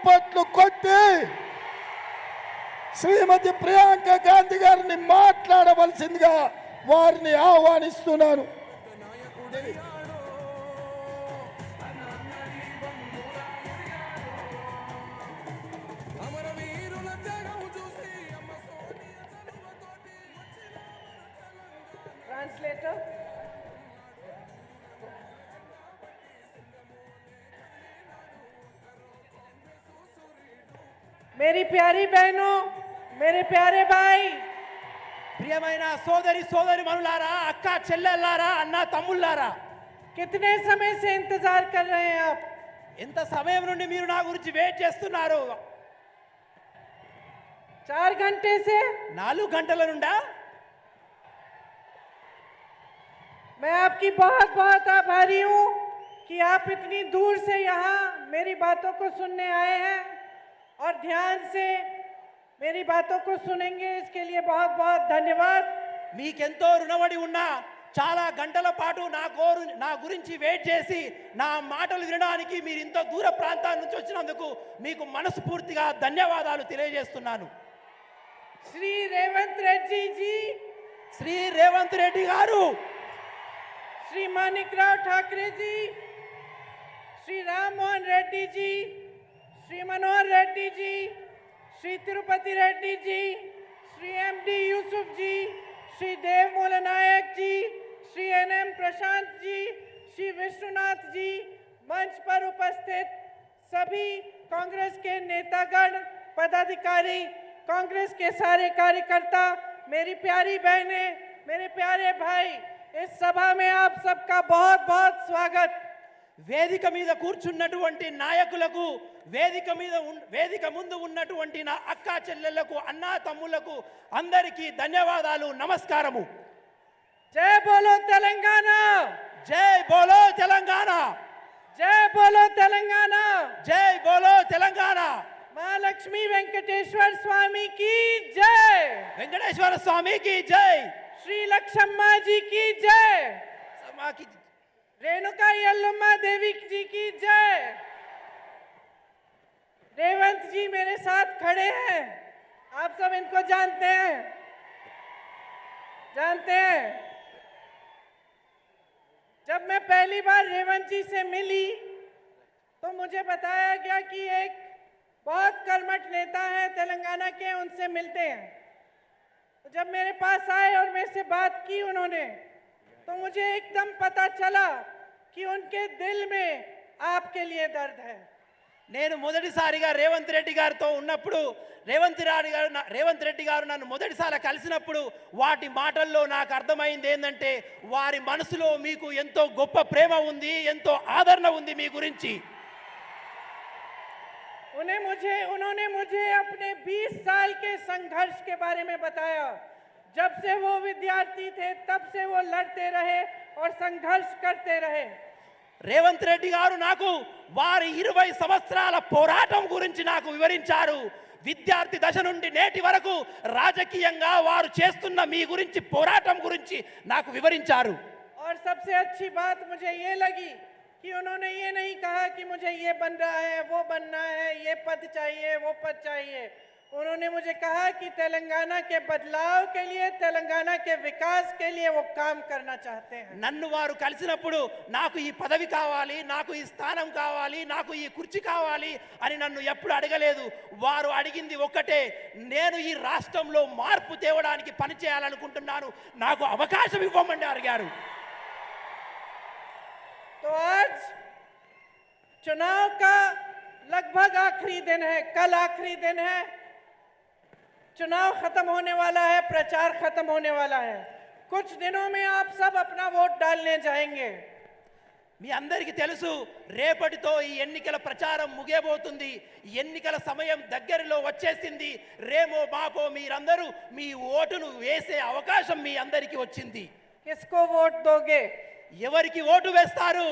చప్పట్లు కొట్టి శ్రీమతి ప్రియాంక గాంధీ గారిని మాట్లాడవలసిందిగా వారిని ఆహ్వానిస్తున్నాను. ट्रांसलेटर मेरी प्यारी बहनों, मेरे प्यारे भाई, ప్రియమైన సోదరి సోదరి మనులారా, అక్క చెల్లెల్లారా, అన్న తమ్ముళ్ళారా, कितने समय से इंतजार कर रहे हैं आप? ఎంత సమయం నుండి మీరు నా గురించి వెయిట్ చేస్తున్నారు? 4 घंटे से 4 గంటల నుండా? मैं आपकी बहुत बहुत आभारी हूँ कि आप इतनी दूर से यहाँ मेरी बातों को सुनने आए हैं और ध्यान से मेरी बातों को सुनेंगे। इसके लिए बहुत बहुत धन्यवाद। మీకెంతో రుణపడి ఉన్నా, చాలా గంటల పాటు నా గురించి వెయిట్ చేసి నా మాటలు వినడానికి మీరు ఇంత దూర ప్రాంతాల నుంచి వచ్చినందుకు మీకు మనస్ఫూర్తిగా ధన్యవాదాలు తెలియజేస్తున్నాను. श्री रेवंत रेड्डी जी, శ్రీ రేవంత్ రెడ్డి గారు, श्री मानिकराव ठाकरे जी, श्री राम मोहन रेड्डी जी, श्री मनोहर रेड्डी जी, श्री तिरुपति रेड्डी जी, श्री एमडी यूसुफ जी, श्री देव मूलनायक जी, श्री एनएम प्रशांत जी, श्री विश्वनाथ जी, मंच पर उपस्थित सभी कांग्रेस के नेतागण, पदाधिकारी, कांग्रेस के सारे कार्यकर्ता, मेरी प्यारी बहनें, मेरे प्यारे भाई, इस सभा में आप सबका बहुत बहुत स्वागत। వేదిక మీద కూర్చున్నటువంటి నాయకులకు, వేదిక ముందు ఉన్నటువంటి నా అక్క చెల్లెళ్లకు, అన్నా తమ్ముళ్లకు అందరికీ ధన్యవాదాలు, నమస్కారము. जय बोलो तेलंगाना, జై బోలో తెలంగాణ, जय बोलो तेलंगाना, జై బోలో తెలంగాణ. महालक्ष्मी वेंकटेश्वर स्वामी की जय, వెంకటేశ్వర స్వామికి జై, श्री लक्ष्मा जी की जय, సమాకి रेणुका यल्लम्मा देवी जी की जय। रेवंत जी मेरे साथ खड़े हैं, आप सब इनको जानते हैं, जब मैं पहली बार रेवंत जी से मिली तो मुझे बताया गया कि एक बहुत कर्मठ नेता है तेलंगाना के, उनसे मिलते हैं। तो जब मेरे पास आए और मेरे से बात की उन्होंने, तो मुझे एकदम पता चला कि उनके दिल में आपके लिए दर्द है। నేను మొదటిసారిగా రేవంత్ రెడ్డి గారితో ఉన్నప్పుడు, రేవంత్ రెడ్డి గారు నన్ను మొదటిసారి కలిసినప్పుడు వాటి మాటల్లో నాకు అర్థమైంది ఏంటంటే, వారి మనసులో మీకు ఎంతో గొప్ప ప్రేమ ఉంది, ఎంతో ఆదరణ ఉంది మీ గురించి. उन्होंने मुझे अपने 20 साल के संघर्ष के बारे में बताया। जब से वो विद्यार्थी थे तब से वो लड़ते रहे और संघर्ष करते रहे। రేవంత్ రెడ్డి గారు నాకు వారి 20 సంవత్సరాల పోరాటం గురించి నాకు వివరించారు. విద్యార్థి దశ నుండి నేటి వరకు రాజకీయంగా వారు చేస్తున్న మీ గురించి, పోరాటం గురించి నాకు వివరించారు. और सबसे अच्छी बात मुझे ये लगी कि उन्होंने ये नहीं कहा कि मुझे ये बन रहा है, वो बनना है, ये पद चाहिए, वो पद चाहिए। उन्होंने मुझे कहा कि तेलंगाना के बदलाव के लिए, तेलंगाना के विकास के लिए वो काम करना चाहते हैं। నన్ను వారు కలిసినప్పుడు నాకు ఈ పదవి కావాలి, నాకు ఈ స్థానం కావాలి, నాకు ఈ కుర్చీ కావాలి అని నన్ను ఎప్పుడు అడగలేదు. వారు అడిగింది ఒక్కటే, నేను ఈ రాష్ట్రంలో మార్పు తేవడానికి పని చేయాలనుకుంటున్నాను, నాకు అవకాశం ఇవ్వమని అడిగారు. तो आज चुनाव का लगभग आखिरी दिन है, कल आखिरी दिन है। चुनाव खत्म होने वाला है, प्रचार खत्म होने वाला है। कुछ दिनों में आप सब अपना वोट डालने जाएंगे। మీ అందరికీ తెలుసు, రేపటితో ఈ ఎన్నికల ప్రచారం ముగియబోతుంది. ఎన్నికల సమయం దగ్గరలో వచ్చేసింది. రేమో బాపో మీరందరూ మీ ఓటును వేసే అవకాశం మీ అందరికీ వచ్చింది. किसको वोट दोगे? ఎవరికి ఓటు వేస్తారు?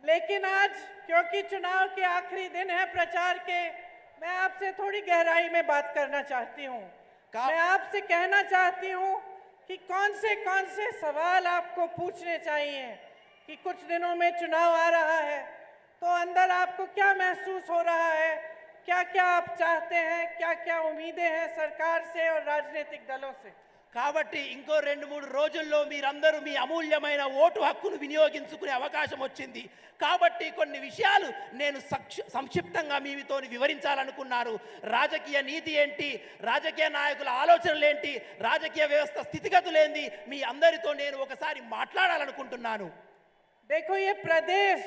लेकिन आज क्योंकि चुनाव के आखिरी दिन है प्रचार के, मैं आपसे थोड़ी गहराई में बात करना चाहती हूँ। मैं आपसे कहना चाहती हूँ कि कौन से सवाल आपको पूछने चाहिए, कि कुछ दिनों में चुनाव आ रहा है, तो अंदर आपको क्या महसूस हो रहा है? क्या क्या आप चाहते हैं? क्या क्या उम्मीदें हैं सरकार से और राजनीतिक दलों से? కాబట్టి ఇంకో 2-3 రోజుల్లో మీరందరూ మీ అమూల్యమైన ఓటు హక్కును వినియోగించుకునే అవకాశం వచ్చింది. కాబట్టి కొన్ని విషయాలు నేను సంక్షిప్తంగా మీతో వివరించాలనుకున్నాను. రాజకీయ నీతి ఏంటి, రాజకీయ నాయకుల ఆలోచనలు ఏంటి, రాజకీయ వ్యవస్థ స్థితిగతులు ఏంటి, మీ అందరితో నేను ఒకసారి మాట్లాడాలనుకుంటున్నాను. देखो, ये प्रदेश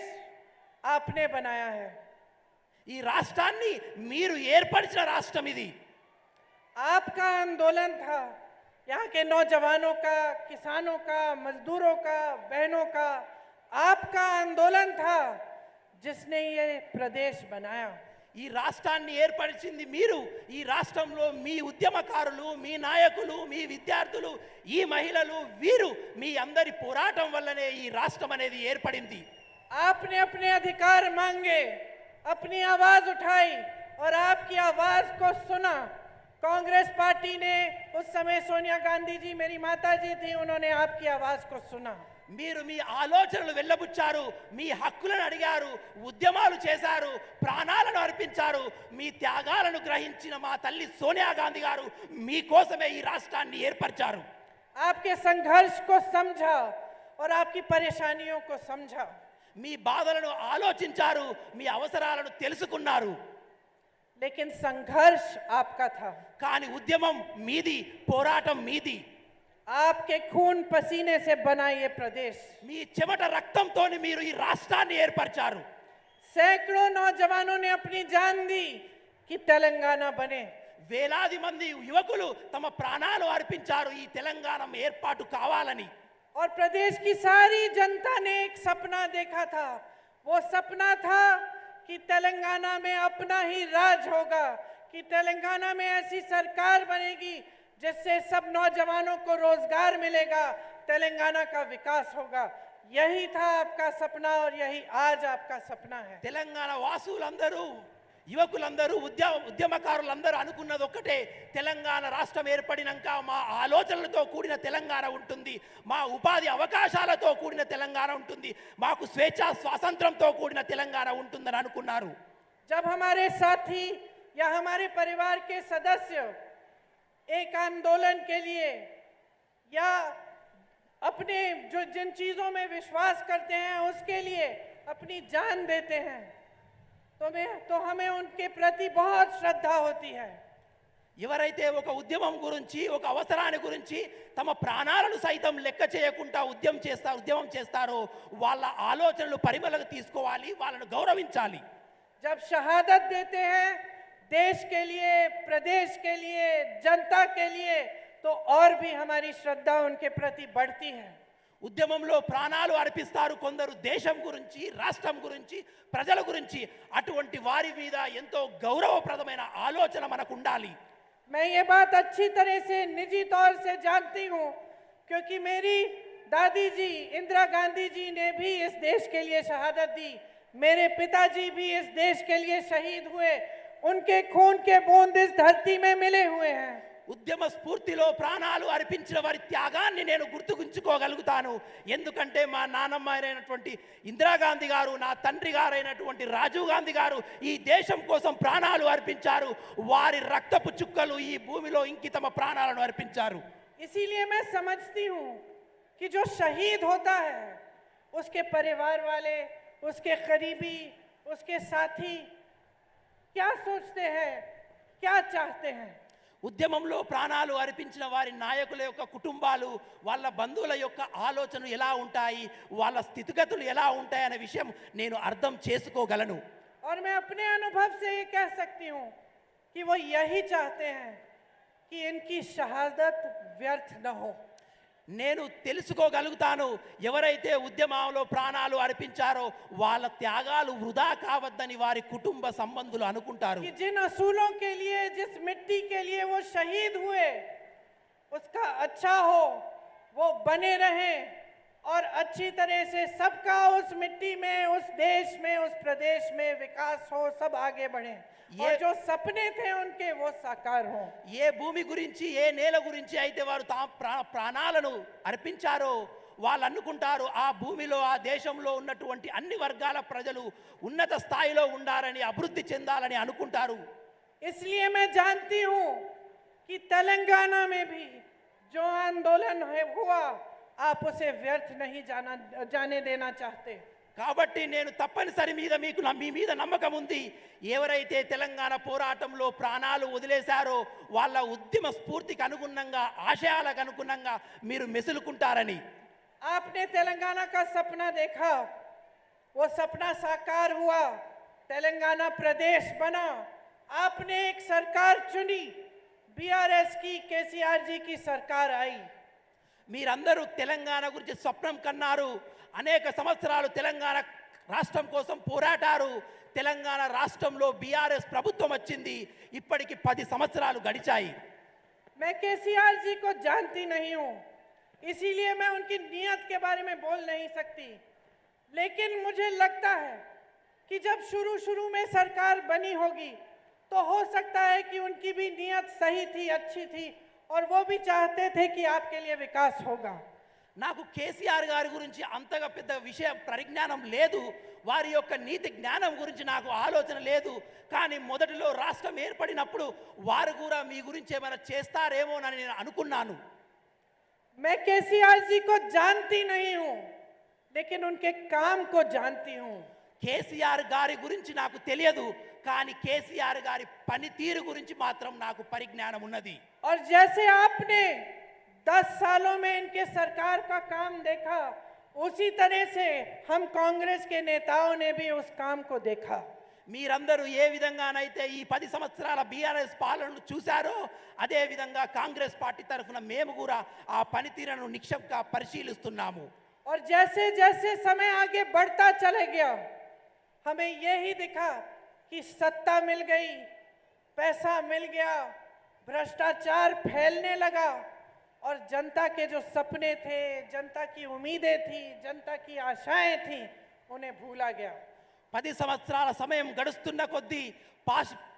आपने बनाया है. ఈ రాష్ట్రాన్ని మీరు ఏర్పరిచిన రాష్ట్రం ఇది. आपका आंदोलन था, यहाँ के नौजवानों का, किसानों का, मजदूरों का, बहनों का आपका आंदोलन था जिसने ये प्रदेश बनाया. ఈ రాష్ట్రాన్ని ఏర్పరిచింది మీరు. ఈ రాష్ట్రంలో మీ ఉద్యమకారులు, మీ నాయకులు, మీ విద్యార్థులు, ఈ మహిళలు, వీరు మీ అందరి పోరాటం వల్లనే ఈ రాష్ట్రం అనేది ఏర్పడింది. आपने अपने अधिकार मांगे, अपनी आवाज उठाई और आपकी आवाज को सुना. कांग्रेस पार्टी ने, उस समय सोनिया गांधी जी मेरी माता जी थी, उन्होंने आपकी आवाज को सुना. మీరు మీ ఆలోచనలు వెళ్ళబుచ్చారు, మీ హక్కులను అడిగారు, ఉద్యమాలు చేశారు, ప్రాణాలను అర్పించారు. మీ త్యాగాలను గ్రహించిన మా తల్లి సోనియా గాంధీ గారు మీకోసమే ఈ రాష్ట్రాన్ని ఏర్పరిచారు. आपके संघर्ष को समझा और आपकी परेशानियों को समझा. మీ బాధలను ఆలోచించారు, మీ అవసరాలను తెలుసుకున్నారు. लेकिन संघर्ष आपका था. కానీ ఉద్యమం మీది, పోరాటం మీది. आपके खून पसीने से बना ये प्रदेश. మీ చెమట రక్తంతోని మీరు ఈ రాష్ట్రాన్ని ఏర్పరిచారు. सैकड़ों नौजवानों ने अपनी जान दी कि तेलंगाना बने. వేలాది మంది యువకులు తమ ప్రాణాలు అర్పించారు ఈ తెలంగాణ ఏర్పాటు కావాలని. और प्रदेश की सारी जनता ने एक सपना देखा था. वो सपना था कि तेलंगाना में अपना ही राज होगा, कि तेलंगाना में ऐसी सरकार बनेगी जिससे सब नौजवानों को रोजगार मिलेगा, तेलंगाना का विकास होगा. यही था आपका सपना और यही आज आपका सपना है. తెలంగాణ వాసులందరూ, యువకులందరూ, ఉద్యమకారులందరూ అనుకున్నది ఒక్కటే, తెలంగాణ రాష్ట్రం ఏర్పడినాక మా ఆలోచనలతో కూడిన తెలంగాణ ఉంటుంది, మా ఉపాధి అవకాశాలతో కూడిన తెలంగాణ ఉంటుంది, మాకు స్వేచ్ఛ స్వాతంత్రంతో కూడిన తెలంగాణ ఉంటుందని అనుకున్నారు. जब हमारे साथी या हमारे परिवार के सदस्य एक आंदोलन के लिए या अपने जिन चीजों में विश्वास करते हैं उसके लिए अपनी जान देते हैं, तो हमें उनके प्रति बहुत श्रद्धा होती है. ఎవరైతే ఒక ఉద్యమం గురించి, ఒక అవసరాన్ని గురించి తమ ప్రాణాలను సైతం లెక్క చేయకుండా ఉద్యమం చేస్తారో వాళ్ళ ఆలోచనలు పరిమళకు తీసుకోవాలి, వాళ్ళను గౌరవించాలి. जब शहादत देते हैं देश के लिए, प्रदेश के लिए, जनता के लिए, तो और भी हमारी श्रद्धा उनके प्रति बढ़ती है. ఉద్యమంలో ప్రాణాలు అర్పిస్తారు కొందరు దేశం గురించి, రాష్ట్రం గురించి, ప్రజల గురించి. అటువంటి వారి మీద ఎంతో గౌరవప్రదమైన ఆలోచన మనకు ఉండాలి. मैं ये बात अच्छी तरह से निजी तौर से जानती हूँ, क्योंकि मेरी दादी जी इंदिरा गांधी जी ने भी इस देश के लिए शहादत दी. मेरे पिताजी भी इस देश के लिए शहीद हुए. उनके खून के बूंद इस धरती में मिले हुए हैं. ఉద్యమ స్ఫూర్తిలో ప్రాణాలు అర్పించిన వారి త్యాగాన్ని నేను గుర్తుంచుకోగలుగుతాను. ఎందుకంటే మా నాన్నమ్మ అయినటువంటి ఇందిరాగాంధీ గారు, నా తండ్రి గారైనటువంటి రాజీవ్ గాంధీ గారు ఈ దేశం కోసం ప్రాణాలు అర్పించారు. వారి రక్తపు చుక్కలు ఈ భూమిలో ఇంకి తమ ప్రాణాలను అర్పించారు. इसीलिए मैं समझती हूँ कि जो शहीद होता है उसके परिवार वाले, उसके करीबी, उसके साथी क्या सोचते हैं, क्या चाहते हैं. ఉద్యమంలో ప్రాణాలు అర్పించిన వారి నాయకుల యొక్క కుటుంబాలు, వాళ్ళ బంధువుల యొక్క ఆలోచనలు ఎలా ఉంటాయి, వాళ్ళ స్థితిగతులు ఎలా ఉంటాయి అనే విషయం నేను అర్థం చేసుకోగలను. और मैं अपने अनुभव से ये कह सकती हूँ कि वो यही चाहते हैं कि इनकी शहादत व्यर्थ न हो. నేను తెలుసుకోగలుగుతాను, ఎవరైతే ఉద్యమంలో ప్రాణాలు అర్పించారో వాళ్ళ త్యాగాలు వృధా కావద్దని వారి కుటుంబ సంబంధులు అనుకుంటారు. कि जिन असूलों के लिए, जिस मिट्टी के लिए वो शहीद हुए, उसका अच्छा हो, वो बने रहें और अच्छी तरह से सबका उस मिट्टी में, उस देश में, उस प्रदेश में विकास हो, सब आगे बढ़े और जो सपने थे उनके वो साकार हो. ఏ భూమి గురించి, ఏ నేల గురించి అయితే వారు ప్రాణాలను అర్పించారో వాళ్ళు అనుకుంటారు ఆ భూమిలో ఆ దేశంలో ఉన్నటువంటి అన్ని వర్గాల ప్రజలు ఉన్నత స్థాయిలో ఉండాలని అభివృద్ధి చెందాలని అనుకుంటారు. इसलिए मैं जानती हूँ कि तेलंगाना में भी जो आंदोलन हुआ आप उसे व्यर्थ नहीं जाने देना चाहते. కాబట్టి నేను తప్పనిసరి మీద మీ మీద నమ్మకం ఉంది. ఎవరైతే తెలంగాణ పోరాటంలో ప్రాణాలు వదిలేశారో వాళ్ళ ఉద్యమ స్ఫూర్తికి అనుగుణంగా ఆశయాలకు అనుగుణంగా మీరు మెసులుకుంటారని. आपने तेलंगाना का सपना देखा, वो सपना साकार हुआ, तेलंगाना प्रदेश बना, आपने एक सरकार चुनी, बीआरएस की, केसीआर जी की सरकार आई. మీరందరూ తెలంగాణ గురించి స్వప్నం కన్నారు. అనేక సంవత్సరాలు తెలంగాణ రాష్ట్రం కోసం పోరాటారు. తెలంగాణ రాష్ట్రంలో బీఆర్ఎస్ ప్రభుత్వం వచ్చింది. ఇప్పటికి 10 సంవత్సరాలు గడిచాయి. मैं केसीआर जी को जानती नहीं हूँ, इसीलिए मैं उनकी नीयत के बारे में बोल नहीं सकती, लेकिन मुझे लगता है कि जब शुरू में सरकार बनी होगी तो हो सकता है कि उनकी भी नीयत सही थी, अच्छी थी, और वो भी चाहते थे कि आपके लिए विकास होगा. నాకు కేసీఆర్ గారి గురించి అంతగా పెద్ద విషయ పరిజ్ఞానం లేదు. వారి యొక్క నీతి జ్ఞానం గురించి నాకు ఆలోచన లేదు. కానీ మొదటిలో రాష్ట్రం ఏర్పడినప్పుడు వారు కూడా మీ గురించి ఏమైనా చేస్తారేమోనని నేను అనుకున్నాను. मैं केसीआर जी को जानती नहीं हूँ, लेकिन उनके काम को जानती हूँ. కేసీఆర్ గారి గురించి నాకు తెలియదు, కానీ కేసీఆర్ గారి పనితీరు గురించి మాత్రం నాకు పరిజ్ఞానం ఉన్నది. और जैसे आपने 10 सालों में इनके सरकार का काम देखा, उसी तरह से हम कांग्रेस के नेताओं ने भी उस काम को देखा. మీరందరూ ఏ విధంగానైతే ఈ 10 సంవత్సరాల బీఆర్ఎస్ పాలనను చూశారో అదే విధంగా కాంగ్రెస్ పార్టీ తరఫున మేము కూడా ఆ పనితీరును నిక్షేపంగా పరిశీలిస్తున్నాము. और जैसे जैसे समय आगे बढ़ता चले गया, हमें यही दिखा कि सत्ता मिल गई, पैसा मिल गया, भ्रष्टाचार फैलने लगा, और जनता के जो सपने थे, जनता की उम्मीदें थी, जनता की आशाएं थी, उन्हें भूला गया. 10 సంవత్సరాల సమయం గడుస్తున్న కొద్దీ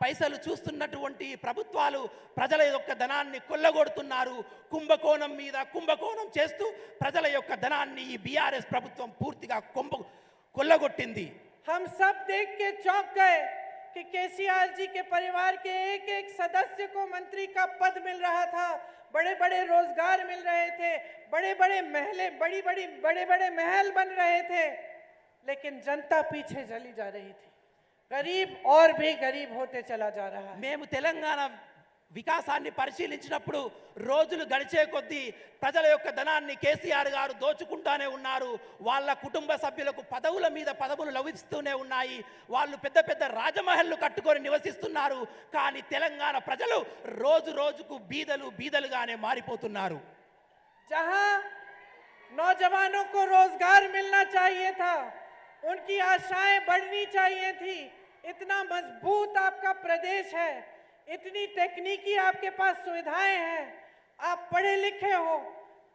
పైసలు చూస్తున్నటువంటి ప్రభుత్వాలు ప్రజల యొక్క ధనాన్ని కొల్లగొడుతున్నారు. కుంభకోణం మీద కుంభకోణం చేస్తూ ప్రజల యొక్క ధనాన్ని ఈ బీఆర్ఎస్ ప్రభుత్వం పూర్తిగా కొల్లగొట్టింది. हम सब देख के चौंक गए कि केसीआर जी के परिवार के एक सदस्य को मंत्री का पद मिल रहा था, बड़े-बड़े रोजगार मिल रहे थे, बड़े-बड़े महल बन रहे थे, लेकिन जनता पीछे चली जा रही थी. गरीब और भी गरीब होते चला जा रहा है. మేము తెలంగాణ వికాసాన్ని పరిశీలించినప్పుడు రోజులు గడిచే కొద్దీ ప్రజల యొక్క ధనాన్ని కేసీఆర్ గారు దోచుకుంటానే ఉన్నారు. వాళ్ళ కుటుంబ సభ్యులకు పదవుల మీద పదవులు లభిస్తూనే ఉన్నాయి. వాళ్ళు పెద్ద పెద్ద రాజమహల్లు కట్టుకొని నివసిస్తున్నారు. కానీ తెలంగాణ ప్రజలు రోజు రోజుకు బీదలుగానే మారిపోతున్నారు. जहां नौजवानों को रोजगार मिलना चाहिए था, उनकी आशाएं बढ़नी चाहिए थी. इतना मजबूत आपका प्रदेश है, इतनी तकनीकी आपके पास सुविधाएं हैं, आप पढ़े लिखे हो,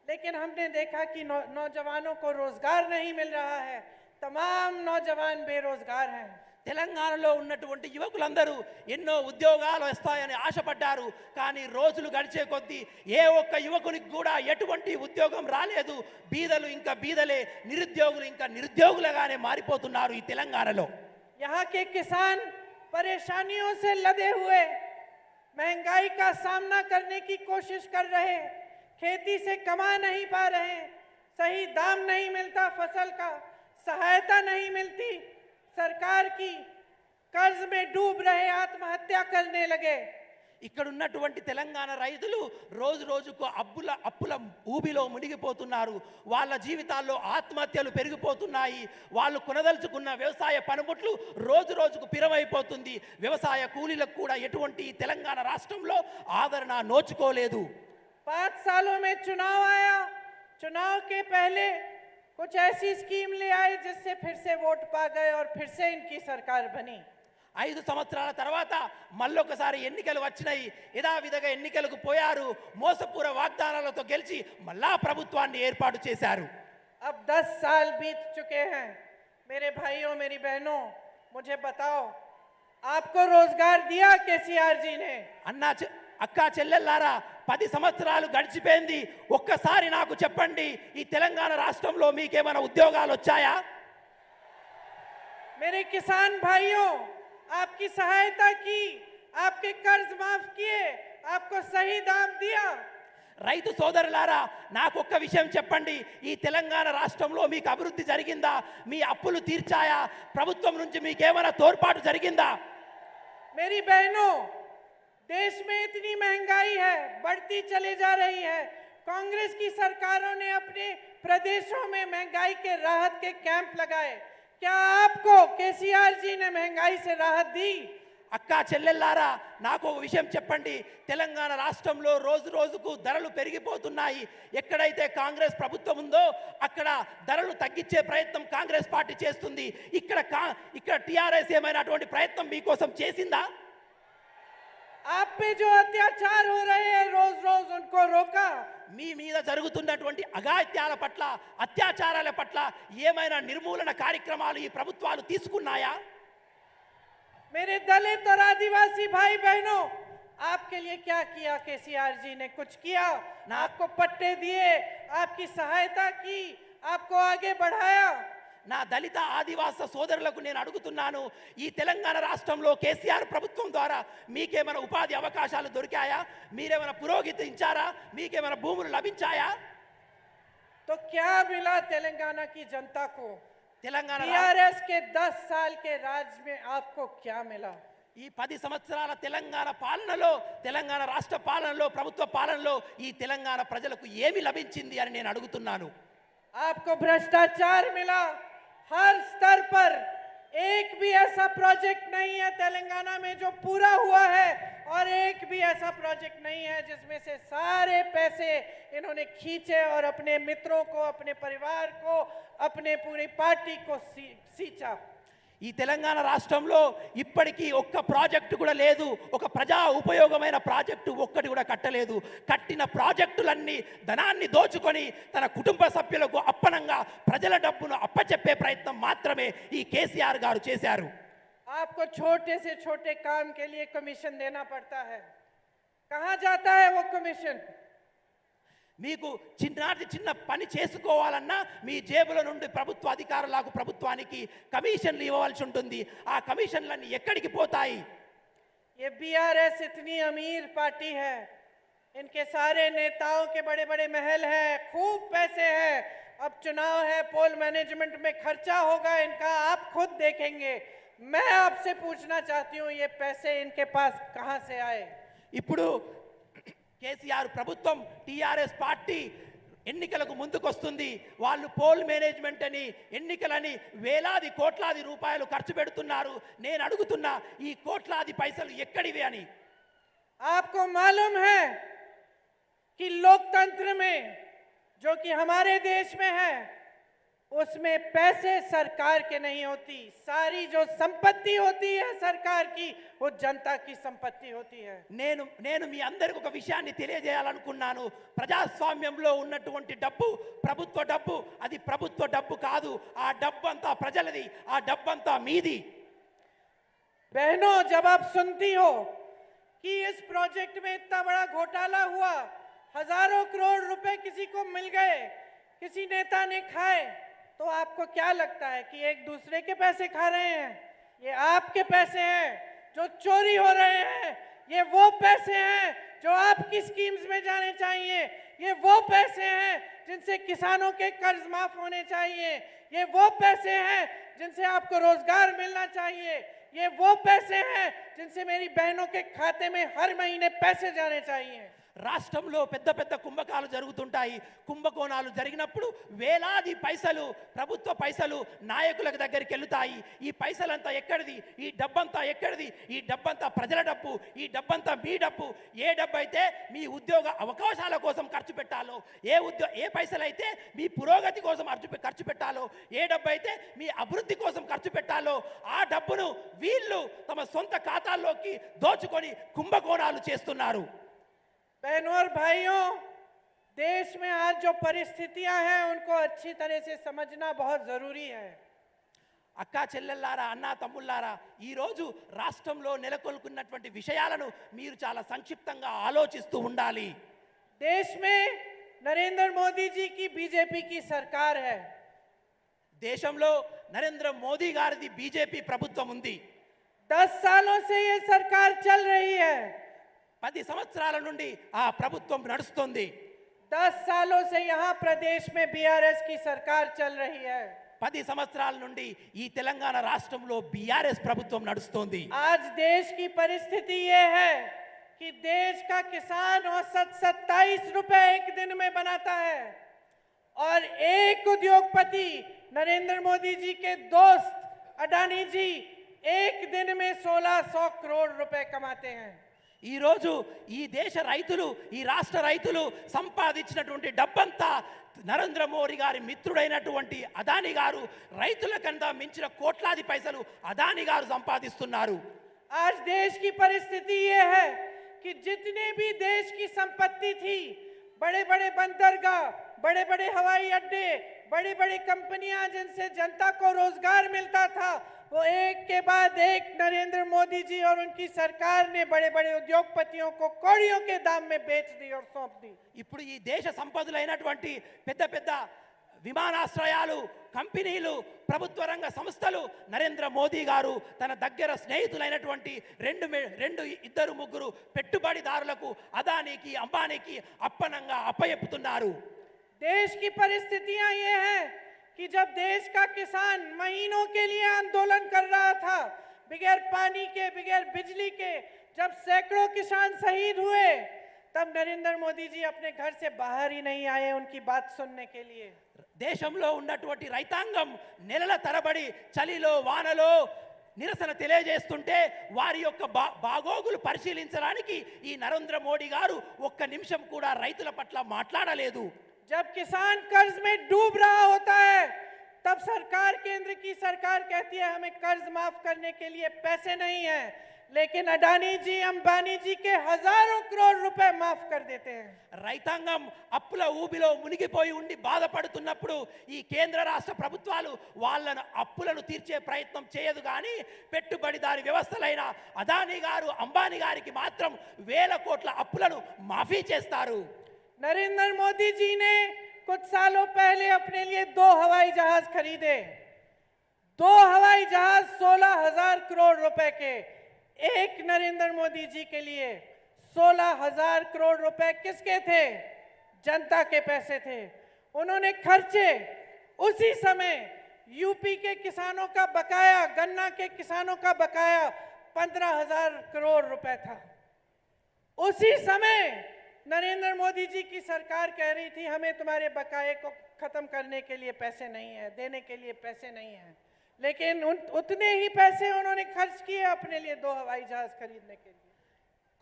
लेकिन हमने देखा कि नौजवानों को रोजगार नहीं मिल रहा है. तमाम नौजवान बेरोजगार हैं. తెలంగాణలో ఉన్నటువంటి యువకులందరూ ఎన్నో ఉద్యోగాలు వస్తాయని ఆశపడ్డారు. కానీ రోజులు గడిచే కొద్దీ ఏ ఒక్క యువకునికి కూడా ఎటువంటి ఉద్యోగం రాలేదు. బీదలు ఇంకా బీదలే, నిరుద్యోగులు ఇంకా నిరుద్యోగులుగానే మారిపోతున్నారు ఈ తెలంగాణలో. यहाँ के किसान परेशानियों से लदे हुए, महंगाई का सामना करने की कोशिश कर रहे, खेती से कमा नहीं पा रहे, सही दाम नहीं मिलता फसल का, सहायता नहीं मिलती, सरकार की कर्ज में डूब रहे, आत्महत्या करने लगे. ఇక్కడ ఉన్నటువంటి తెలంగాణ రైతులు రోజు రోజుకు అప్పుల ఊబిలో మునిగిపోతున్నారు. వాళ్ళ జీవితాల్లో ఆత్మహత్యలు పెరిగిపోతున్నాయి. వాళ్ళు కొనదలుచుకున్న వ్యవసాయ పనిముట్లు రోజు రోజుకు పిరమైపోతుంది. వ్యవసాయ కూలీలకు కూడా ఎటువంటి తెలంగాణ రాష్ట్రంలో ఆదరణ నోచుకోలేదు. 5 सालों में चुनाव आया, चुनाव के पहले कुछ ऐसी स्कीम ले आए जिससे फिर से वोट पा गए और फिर से इनकी सरकार बनी. 5 సంవత్సరాల తర్వాత మళ్ళొకసారి ఎన్నికలు వచ్చినాయి. యథావిధిగా ఎన్నికలకు పోయారు. మోసపూర వాగ్దానాలతో గెలిచి మళ్ళా ప్రభుత్వాన్ని ఏర్పాటు చేశారు. अब 10 साल बीत चुके हैं. मेरे भाइयों, मेरी बहनों, मुझे बताओ, आपको रोजगार दिया केसीआर जी ने? అక్క చెల్లెల్లారా, 10 సంవత్సరాలు గడిచిపోయింది. ఒక్కసారి నాకు చెప్పండి, ఈ తెలంగాణ రాష్ట్రంలో మీకేమైనా ఉద్యోగాలు వచ్చాయా? मेरे किसान भाइयों, आपकी सहायता की, आपके कर्ज माफ किए, आपको सही दाम दिया। రైతు సోదరులారా, నాకు ఒక్క విషయం చెప్పండి, ఈ తెలంగాణ రాష్ట్రంలో మీకు అభివృద్ధి జరిగిందా? మీ అప్పులు తీర్చాయా? ప్రభుత్వం నుంచి మీకేమైనా తోడ్పాటు జరిగిందా? मेरी बहनों, देश में इतनी महंगाई है, बढ़ती चली जा रही है। कांग्रेस की सरकारों ने अपने प्रदेशों में महंगाई के राहत के कैंप लगाए। क्या आपको केसीआर जी ने महंगाई से राहत दी? అక్కా చెల్లెల్లారా, నాకు ఒక విషయం చెప్పండి, తెలంగాణ రాష్ట్రంలో రోజు రోజుకు ధరలు పెరిగిపోతున్నాయి. ఎక్కడైతే కాంగ్రెస్ ప్రభుత్వం ఉందో అక్కడ ధరలు తగ్గించే ప్రయత్నం కాంగ్రెస్ పార్టీ చేస్తుంది. ఇక్కడ టీఆర్ఎస్ ఏమైనా అటువంటి ప్రయత్నం మీకోసం చేసిందా? आप पे जो अत्याचार हो रहे हैं, रोज रोज उनको रोका। మీ మీద జరుగుతున్నటువంటి అఘాయిత్యాల పట్ల, అత్యాచారాల పట్ల ఏమైనా నిర్మూలన కార్యక్రమాలు ఈ ప్రభుత్వాలు తీసుకున్నాయా? मेरे दलित और आदिवासी भाई बहनों, आपके लिए क्या किया केसीआर जी ने? कुछ किया? आपको पट्टे दिए, आपकी सहायता की, आपको आगे बढ़ाया? నా దళిత ఆదివాస సోదరులకు నేను అడుగుతున్నాను, ఈ తెలంగాణ రాష్ట్రంలో కేసీఆర్ ప్రభుత్వం ద్వారా మీకేమైనా ఉపాధి అవకాశాలు దొరికాయా? మీరేమైనా పురోగతించారా? మీకేమైనా భూములు లభించాయా? तो क्या मिला तेलंगाना की जनता को? తెలంగాణ टीआरएस के 10 साल के राज में आपको क्या मिला? ఈ 10 సంవత్సరాల తెలంగాణ పాలనలో, తెలంగాణ రాష్ట్ర పాలనలో, ప్రభుత్వ పాలనలో ఈ తెలంగాణ ప్రజలకు ఏమి లభించింది అని నేను అడుగుతున్నాను. आपको भ्रष्टाचार मिला हर स्तर पर। एक भी ऐसा प्रोजेक्ट नहीं है तेलंगाना में जो पूरा हुआ है, और एक भी ऐसा प्रोजेक्ट नहीं है जिसमें से सारे पैसे इन्होंने खींचे और अपने मित्रों को, अपने परिवार को, अपने पूरी पार्टी को सींचा। ఈ తెలంగాణ రాష్ట్రంలో ఇప్పటికీ ఒక్క ప్రాజెక్టు కూడా లేదు. ఒక ప్రజా ఉపయోగమైన ప్రాజెక్టు ఒక్కటి కూడా కట్టలేదు. కట్టిన ప్రాజెక్టులన్నీ ధనాన్ని దోచుకొని తన కుటుంబ సభ్యులకు అప్పనంగా ప్రజల డబ్బును అప్పచెప్పే ప్రయత్నం మాత్రమే ఈ కేసీఆర్ గారు చేశారు. आपको छोटे से छोटे काम के लिए कमीशन देना पड़ता है। कहाँ जाता है वो कमीशन? మీకు చిన్న పని చేసుకోవాలన్నా మీ జేబుల నుండి ప్రభుత్వ అధికారులకు, ప్రభుత్వానికి కమిషన్లు ఇవ్వవలసి ఉంటుంది. ఆ కమిషన్లన్నీ ఎక్కడికి పోతాయి? ये बीआरएस इतनी अमीर पार्टी है, इनके सारे नेताओं के बड़े बड़े महल हैं, खूब पैसे हैं। अब चुनाव है, पोल मैनेजमेंट में खर्चा होगा इनका, आप खुद देखेंगे। मैं आपसे पूछना चाहती हूँ, ये पैसे इनके पास कहाँ से आए? ఇప్పుడు కేసీఆర్ ప్రభుత్వం, టీఆర్ఎస్ పార్టీ ఎన్నికలకు ముందుకొస్తుంది. వాళ్ళు పోల్ మేనేజ్మెంట్ అని, ఎన్నికలని వేలాది కోట్లాది రూపాయలు ఖర్చు పెడుతున్నారు. నేను అడుగుతున్నా, ఈ కోట్లాది పైసలు ఎక్కడివి అని. आपको मालूम है कि लोकतंत्र में, जो कि हमारे देश में है, उसमें पैसे सरकार के नहीं होती। सारी जो संपत्ति होती है सरकार की, वो जनता की संपत्ति होती है। నేను మీ అందరికి ఒక విషయాన్ని తెలియజేయాలనుకున్నాను. ప్రజాస్వామ్యంలో ఉన్నటువంటి డబ్బు ప్రభుత్వ డబ్బు, అది ప్రభుత్వ డబ్బు కాదు. ఆ డబ్బు అంతా ప్రజలది, ఆ డబ్బు అంతా మీది. बहनों, जब आप सुनती हो कि इस प्रोजेक्ट में इतना बड़ा घोटाला हुआ, हजारों करोड़ रुपए किसी को मिल गए, किसी नेता ने खाए, तो आपको क्या लगता है कि एक दूसरे के पैसे खा रहे हैं? ये आपके पैसे हैं जो चोरी हो रहे हैं। ये वो पैसे हैं जो आपकी स्कीम्स में जाने चाहिए। ये वो पैसे हैं जिनसे किसानों के कर्ज माफ होने चाहिए। ये वो पैसे हैं जिनसे आपको रोजगार मिलना चाहिए। ये वो पैसे हैं जिनसे मेरी बहनों के खाते में हर महीने पैसे जाने चाहिए। రాష్ట్రంలో పెద్ద పెద్ద కుంభకాలు జరుగుతుంటాయి. కుంభకోణాలు జరిగినప్పుడు వేలాది పైసలు, ప్రభుత్వ పైసలు నాయకుల దగ్గరికి వెళ్తాయి. ఈ పైసలంతా ఎక్కడిది? ఈ డబ్బంతా ఎక్కడిది? ఈ డబ్బంతా ప్రజల డబ్బు, ఈ డబ్బంతా మీ డబ్బు. ఏ డబ్బు అయితే మీ ఉద్యోగ అవకాశాల కోసం ఖర్చు పెట్టాలో, ఏ పైసలు అయితే మీ పురోగతి కోసం ఖర్చు పెట్టాలో, ఏ డబ్బు అయితే మీ అభివృద్ధి కోసం ఖర్చు పెట్టాలో, ఆ డబ్బును వీళ్ళు తమ సొంత ఖాతాల్లోకి దోచుకొని కుంభకోణాలు చేస్తున్నారు. बहनों और भाइयों, देश में आज जो परिस्थितियां हैं उनको अच्छी तरह से समझना बहुत जरूरी है। అక్కా చెల్లెల్లారా, అన్నా తమ్ముళ్ళారా, ఈరోజు రాష్ట్రంలో నెలకొల్పున్నటువంటి విషయాలను మీరు చాలా సంక్షిప్తంగా ఆలోచిస్తూ ఉండాలి. देश में नरेंद्र मोदी जी की बीजेपी की सरकार है। దేశంలో నరేంద్ర మోదీ గారిది బీజేపీ ప్రభుత్వం ఉంది. 10 सालों से ये सरकार चल रही है। 10 సంవత్సరాల నుండి ఆ ప్రభుత్వం నడుస్తుంది. 10 सालों से यहाँ प्रदेश में बीआरएस की सरकार चल रही है। 10 సంవత్సరాల నుండి ఈ తెలంగాణ రాష్ట్రంలో బీఆర్ఎస్ ప్రభుత్వం నడుస్తోంది. आज देश की परिस्थिति ये है कि देश का किसान औसत 27 रुपए एक दिन में बनाता है और एक उद्योगपति नरेंद्र मोदी जी के दोस्त अडानी जी एक दिन में 1600 करोड़ रुपए कमाते हैं। ఈ రోజు ఈ దేశ రైతులు, ఈ రాష్ట్ర రైతులు సంపాదించినటువంటి డబ్బంతా నరేంద్ర మోడీ గారి మిత్రుడైనటువంటి అదాని గారు రైతుల కన్నా మించిన కోట్లాది పైసలు అదాని గారు సంపాదిస్తున్నారు. आज देश की परिस्थिति ये है कि जितने भी देश की संपत्ति थी, बड़े बड़े बंदरगाह, बड़े बड़े हवाई अड्डे, बड़ी बड़ी कंपनियां जिनसे जनता को रोजगार मिलता था, वो एक के बाद एक नरेंद्र मोदी जी और उनकी सरकार ने बड़े बड़े उद्योगपतियों को कौड़ियों के दाम में बेच दी और सौंप दी। ఇప్పుడు ఈ దేశ సంపదలైనటువంటి పెద్ద పెద్ద విమానాశ్రయాలు, కంపెనీలు, ప్రభుత్వ రంగ సంస్థలు నరేంద్ర మోదీ గారు తన దగ్గర స్నేహితులైనటువంటి ఇద్దరు ముగ్గురు పెట్టుబడిదారులకు అదానికి, అంబానీకి అప్పనంగా అప్పయెప్పుతున్నారు. देश की परिस्थितियां ये हैं कि जब देश का किसान महीनों के लिए आंदोलन कर रहा था, बगैर पानी के, बगैर बिजली के, जब सैकड़ों किसान शहीद हुए, तब नरेंद्र मोदी जी अपने घर से बाहर ही नहीं आए उनकी बात सुनने के लिए। దేశంలో ఉన్నటువంటి రైతాంగం నెలల తరబడి చలిలో వానలో నిరసన తెలియజేస్తుంటే వారి యొక్క బాగోగులు పరిశీలించడానికి ఈ నరేంద్ర మోడీ గారు ఒక్క నిమిషం కూడా రైతుల పట్ల మాట్లాడలేదు. जब किसान कर्ज में डूब रहा होता है, तब सरकार, केंद्र की सरकार कहती है हमें कर्ज माफ करने के लिए पैसे नहीं है, लेकिन अडानी जी, अंबानी जी के हजारों करोड़ रुपए माफ कर देते हैं। రైతాంగం అప్పుల ఊబిలో మునిగిపోయి ఉండి బాధపడుతున్నప్పుడు ఈ కేంద్ర రాష్ట్ర ప్రభుత్వాలు వాళ్ళను అప్పులను తీర్చే ప్రయత్నం చేయదు. కానీ పెట్టుబడిదారి వ్యవస్థలైన అదానీ గారు, అంబానీ గారికి మాత్రం వేల కోట్ల అప్పులను మాఫీ చేస్తారు. नरेंद्र मोदी जी ने कुछ सालों पहले अपने लिए 2 हवाई जहाज खरीदे। 2 हवाई जहाज 16,000 करोड़ रुपए के। एक नरेंद्र मोदी जी के लिए 16,000 करोड़ रुपए किसके थे? जनता के पैसे थे। उन्होंने खर्चे। उसी समय यूपी के किसानों का बकाया, गन्ना के किसानों का बकाया 15,000 करोड़ रुपए था। उसी समय नरेंद्र मोदी जी की सरकार कह रही थी हमें तुम्हारे बकाये को खत्म करने के लिए पैसे नहीं है, देने के लिए पैसे नहीं है, लेकिन उतने ही पैसे उन्होंने खर्च किए अपने लिए 2 हवाई जहाज खरीदने के लिए।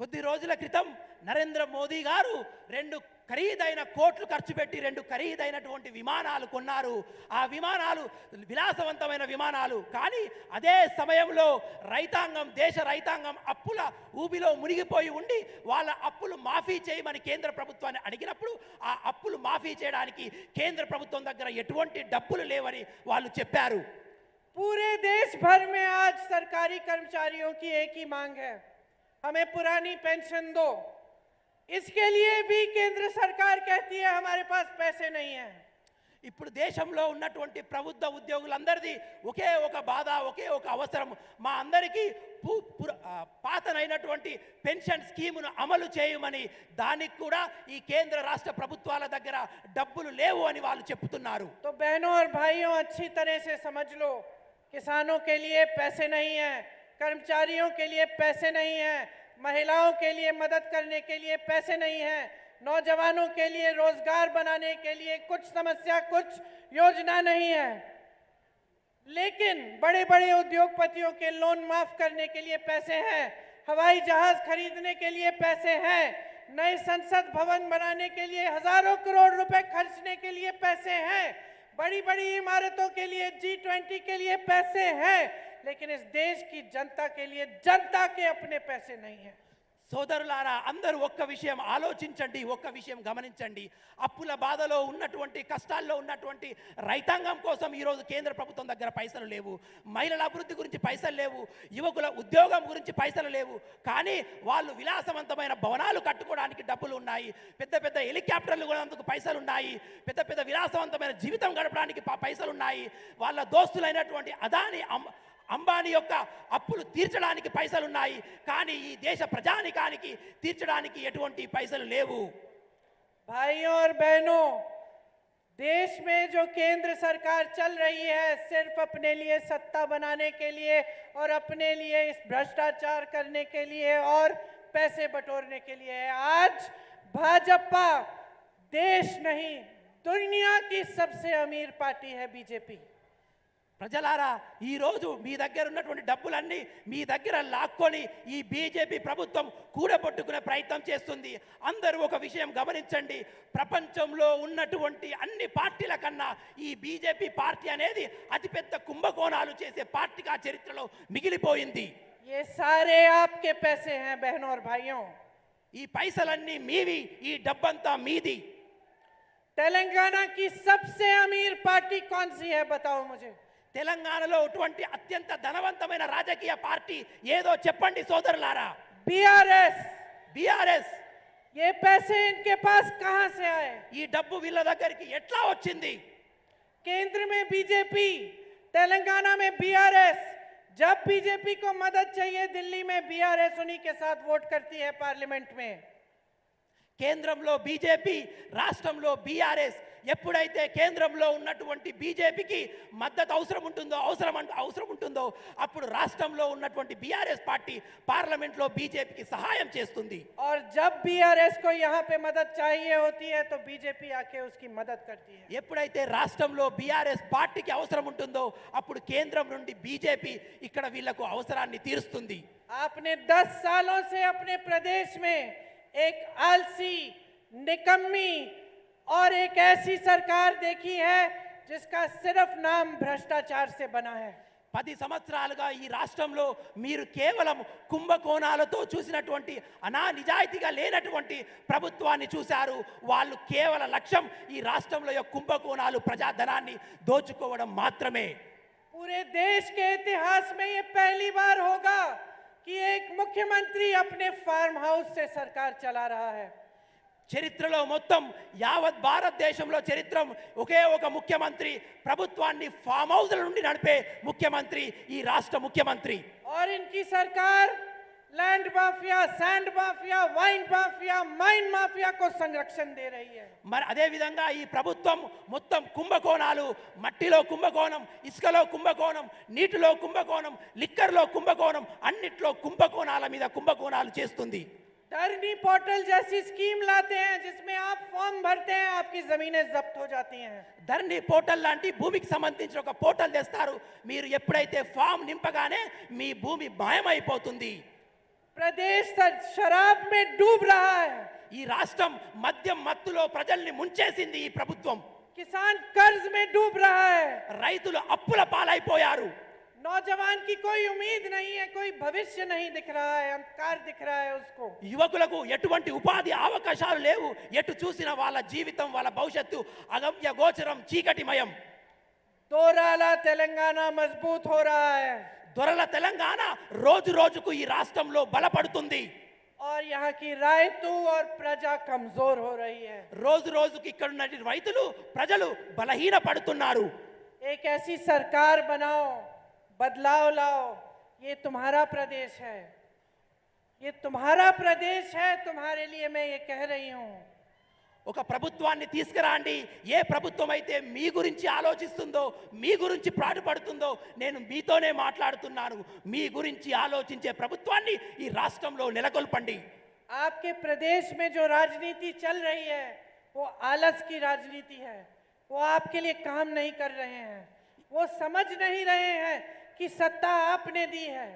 కొద్ది రోజుల క్రితం నరేంద్ర మోదీ గారు 2 ఖరీదైన కోట్లు ఖర్చు పెట్టి 2 ఖరీదైనటువంటి విమానాలు కొన్నారు. ఆ విమానాలు విలాసవంతమైన విమానాలు. కానీ అదే సమయంలో దేశ రైతాంగం అప్పుల ఊబిలో మునిగిపోయి ఉండి వాళ్ళ అప్పులు మాఫీ చేయమని కేంద్ర ప్రభుత్వాన్ని అడిగినప్పుడు ఆ అప్పులు మాఫీ చేయడానికి కేంద్ర ప్రభుత్వం దగ్గర ఎటువంటి డబ్బులు లేవని వాళ్ళు చెప్పారు. पूरे देश भर में आज सरकारी कर्मचारियों की एक ही मांग है, हमें पुरानी पेंशन दो। इसके लिए भी केंद्र सरकार कहती है हमारे पास पैसे नहीं है। ఇప్పుడు దేశంలో ఉన్నటువంటి ప్రభుత్వ ఉద్యోగులందరిది ఒకే ఒక బాధ, ఒకే ఒక అవసరం. మా అందరికీ పాతనైనటువంటి పెన్షన్ స్కీమును అమలు చేయమని, దానికి కూడా ఈ కేంద్ర రాష్ట్ర ప్రభుత్వాల దగ్గర డబ్బులు లేవు అని వాళ్ళు చెప్తున్నారు. तो बहनों और भाइयों, अच्छी तरह से समझ लो, किसानों के लिए पैसे नहीं है, कर्मचारियों के लिए पैसे नहीं है, महिलाओं के लिए मदद करने के लिए पैसे नहीं है, नौजवानों के लिए रोजगार बनाने के लिए कुछ समस्या, कुछ योजना नहीं है, लेकिन बड़े बड़े उद्योगपतियों के लोन माफ करने के लिए पैसे हैं, हवाई जहाज खरीदने के लिए पैसे हैं, नए संसद भवन बनाने के लिए हजारों करोड़ रुपए खर्चने के लिए पैसे हैं, बड़ी बड़ी इमारतों के लिए G20 के लिए पैसे हैं, लेकिन इस देश की जनता के लिए जनता के अपने पैसे नहीं हैं। సోదరులారా, అందరూ ఒక్క విషయం ఆలోచించండి, ఒక్క విషయం గమనించండి. అప్పుల బాధలో ఉన్నటువంటి, కష్టాల్లో ఉన్నటువంటి రైతాంగం కోసం ఈరోజు కేంద్ర ప్రభుత్వం దగ్గర పైసలు లేవు. మహిళల అభివృద్ధి గురించి పైసలు లేవు. యువకుల ఉద్యోగం గురించి పైసలు లేవు. కానీ వాళ్ళు విలాసవంతమైన భవనాలు కట్టుకోవడానికి డబ్బులు ఉన్నాయి. పెద్ద పెద్ద హెలికాప్టర్లు కూడా అందుకు పైసలు ఉన్నాయి. పెద్ద పెద్ద విలాసవంతమైన జీవితం గడపడానికి పైసలు ఉన్నాయి. వాళ్ళ దోస్తులైనటువంటి అదాని అంబానీ యొక్క అప్పులు తీర్చడానికి పైసలున్నాయి. కానీ ఈ దేశ ప్రజానికానికి తీర్చడానికి ఎటువంటి పైసలు లేవు. भाइयों और बहनों, देश में जो केंद्र सरकार चल रही है सिर्फ अपने लिए सत्ता बनाने के लिए और अपने लिए इस भ्रष्टाचार करने के लिए और पैसे बटोरने के लिए है। आज भाजपा देश नहीं दुनिया की सबसे अमीर पार्टी है बीजेपी। ప్రజలారా, ఈరోజు మీ దగ్గర ఉన్నటువంటి డబ్బులన్నీ మీ దగ్గర లాక్కొని ఈ బీజేపీ ప్రభుత్వం కూడబొట్టుకునే ప్రయత్నం చేస్తుంది. అందరూ ఒక విషయం గమనించండి, ప్రపంచంలో ఉన్నటువంటి అన్ని పార్టీల కన్నా ఈ బీజేపీ పార్టీ అనేది అతిపెద్ద కుంభకోణాలు చేసే పార్టీగా చరిత్రలో మిగిలిపోయింది. ये सारे आपके पैसे हैं बहनों और भाइयों। ఈ పైసలన్నీ మీవి, ఈ డబ్బంతా మీది. तेलंगाना की सबसे अमीर पार्टी कौन सी है बताओ मुझे। తెలంగాణలో అటువంటి అత్యంత ధనవంతమైన రాజకీయ పార్టీ ఏదో చెప్పండి సోదరులారా. बीआरएस। బీఆర్ఎస్. ये पैसे इनके पास कहां से आए? ఈ డబ్బు వీళ్ళ దగ్గరికి ఎట్లా వచ్చింది? केंद्र में बीजेपी, तेलंगाना में बीआरएस। जब बीजेपी को मदद चाहिए दिल्ली में बीआरएस उन्हीं के साथ वोट करती है पार्लियामेंट में। కేంద్రంలో బీజేపీ, రాష్ట్రంలో బీఆర్ఎస్. ఎప్పుడైతే కేంద్రంలో ఉన్నటువంటి బీజేపీకి మద్దతు అవసరం ఉంటుందో అప్పుడు రాష్ట్రంలో ఉన్నటువంటి బీఆర్ఎస్ పార్టీ పార్లమెంట్లో బీజేపీకి సహాయం చేస్తుంది. और जब बीआरएस को यहाँ पे मदद चाहिए होती है तो बीजेपी आके उसकी मदद करती है। ఎప్పుడైతే రాష్ట్రంలో బీఆర్ఎస్ పార్టీకి అవసరం ఉంటుందో అప్పుడు కేంద్రం నుండి బీజేపీ ఇక్కడ వీళ్ళకు అవసరాన్ని తీరుస్తుంది. आपने 10 सालों से अपने प्रदेश में एक आलसी, निकम्मी और एक ऐसी सरकार देखी है जिसका सिर्फ नाम भ्रष्टाचार से बना है। 10 సంవత్సరాలుగా ఈ రాష్ట్రంలో మీరు కేవలం కుంభకోణాలతో చూసినటువంటి నిజాయితీగా లేనటువంటి ప్రభుత్వాన్ని చూశారు. వాళ్ళు కేవల లక్ష్యం ఈ రాష్ట్రంలో కుంభకోణాలు, ప్రజాధనాన్ని దోచుకోవడం మాత్రమే. पूरे देश के इतिहास में ये पहली बार होगा कि एक मुख्यमंत्री अपने फार्म हाउस से सरकार चला रहा है। చరిత్రలో మొత్తం యావత్ భారతదేశంలో చరిత్రం ఒకే ఒక ముఖ్యమంత్రి ప్రభుత్వాన్ని ఫామ్ హౌస్ల నుండి నడిపే ముఖ్యమంత్రి ఈ రాష్ట్ర ముఖ్యమంత్రి. और इनकी सरकार land mafia, sand mafia, wine mafia, mine mafia को संरक्षण दे रही है। మరి అదే విధంగా ఈ ప్రభుత్వం మొత్తం కుంభకోణాలు, మట్టిలో కుంభకోణం, ఇసుకలో కుంభకోణం, నీటిలో కుంభకోణం, లిక్కర్లో కుంభకోణం, అన్నిట్లో కుంభకోణాల మీద కుంభకోణాలు చేస్తుంది. धरनी पोर्टल जैसी स्कीम लाते हैं जिसमें आप फॉर्म भरते हैं आपकी जमीनें जब्त हो जाती हैं। ధరణి పోర్టల్ లాంటి భూమికి సంబంధించిన ఒక పోర్టల్ తెస్తారు. మీరు ఎప్పుడైతే ఫామ్ నింపగానే మీ భూమి మాయమైపోతుంది. प्रदेश शराब में डूब रहा है। ఈ రాష్ట్రం మద్యం మత్తులో ప్రజల్ని ముంచేసింది ఈ ప్రభుత్వం. किसान कर्ज में डूब रहा है। రైతులు అప్పుల పాలైపోయారు. नौजवान की कोई उम्मीद नहीं है, कोई भविष्य नहीं दिख रहा है, अंधकार दिख रहा है उसको। యువకులకు ఎటువంటి ఉపాధి అవకాశాలు లేవు. ఎటు చూసిన వాళ్ళ జీవితం, వాళ్ళ భవిష్యత్తు అగమ్య గోచరం, చీకటిమయం. दोराला तेलंगाना मजबूत हो रहा है దొరల తెలంగాణ రోజు రోజుకు ఈ రాష్ట్రంలో బలపడుతుంది. और यहाँ की रायतू और प्रजा कमजोर हो रही है। రోజు రోజుకు ఇక్కడ ఉన్న రైతులు, ప్రజలు బలహీన పడుతున్నారు. एक ऐसी सरकार बनाओ, बदलाव लाओ। ये तुम्हारा प्रदेश है, ये तुम्हारा प्रदेश है, तुम्हारे लिए मैं ये कह रही हूँ। ఒక ప్రభుత్వాన్ని తీసుకురండి. ఏ ప్రభుత్వం అయితే మీ గురించి ఆలోచిస్తుందో, మీ గురించి పాటుపడుతుందో, నేను మీతోనే మాట్లాడుతున్నాను. మీ గురించి ఆలోచించే ప్రభుత్వాన్ని ఈ రాష్ట్రంలో నెలకొల్పండి. आपके प्रदेश में जो राजनीति चल रही है वो आलस की राजनीति है। वो आपके लिए काम नहीं कर रहे हैं, वो समझ नहीं रहे हैं कि सत्ता आपने दी है।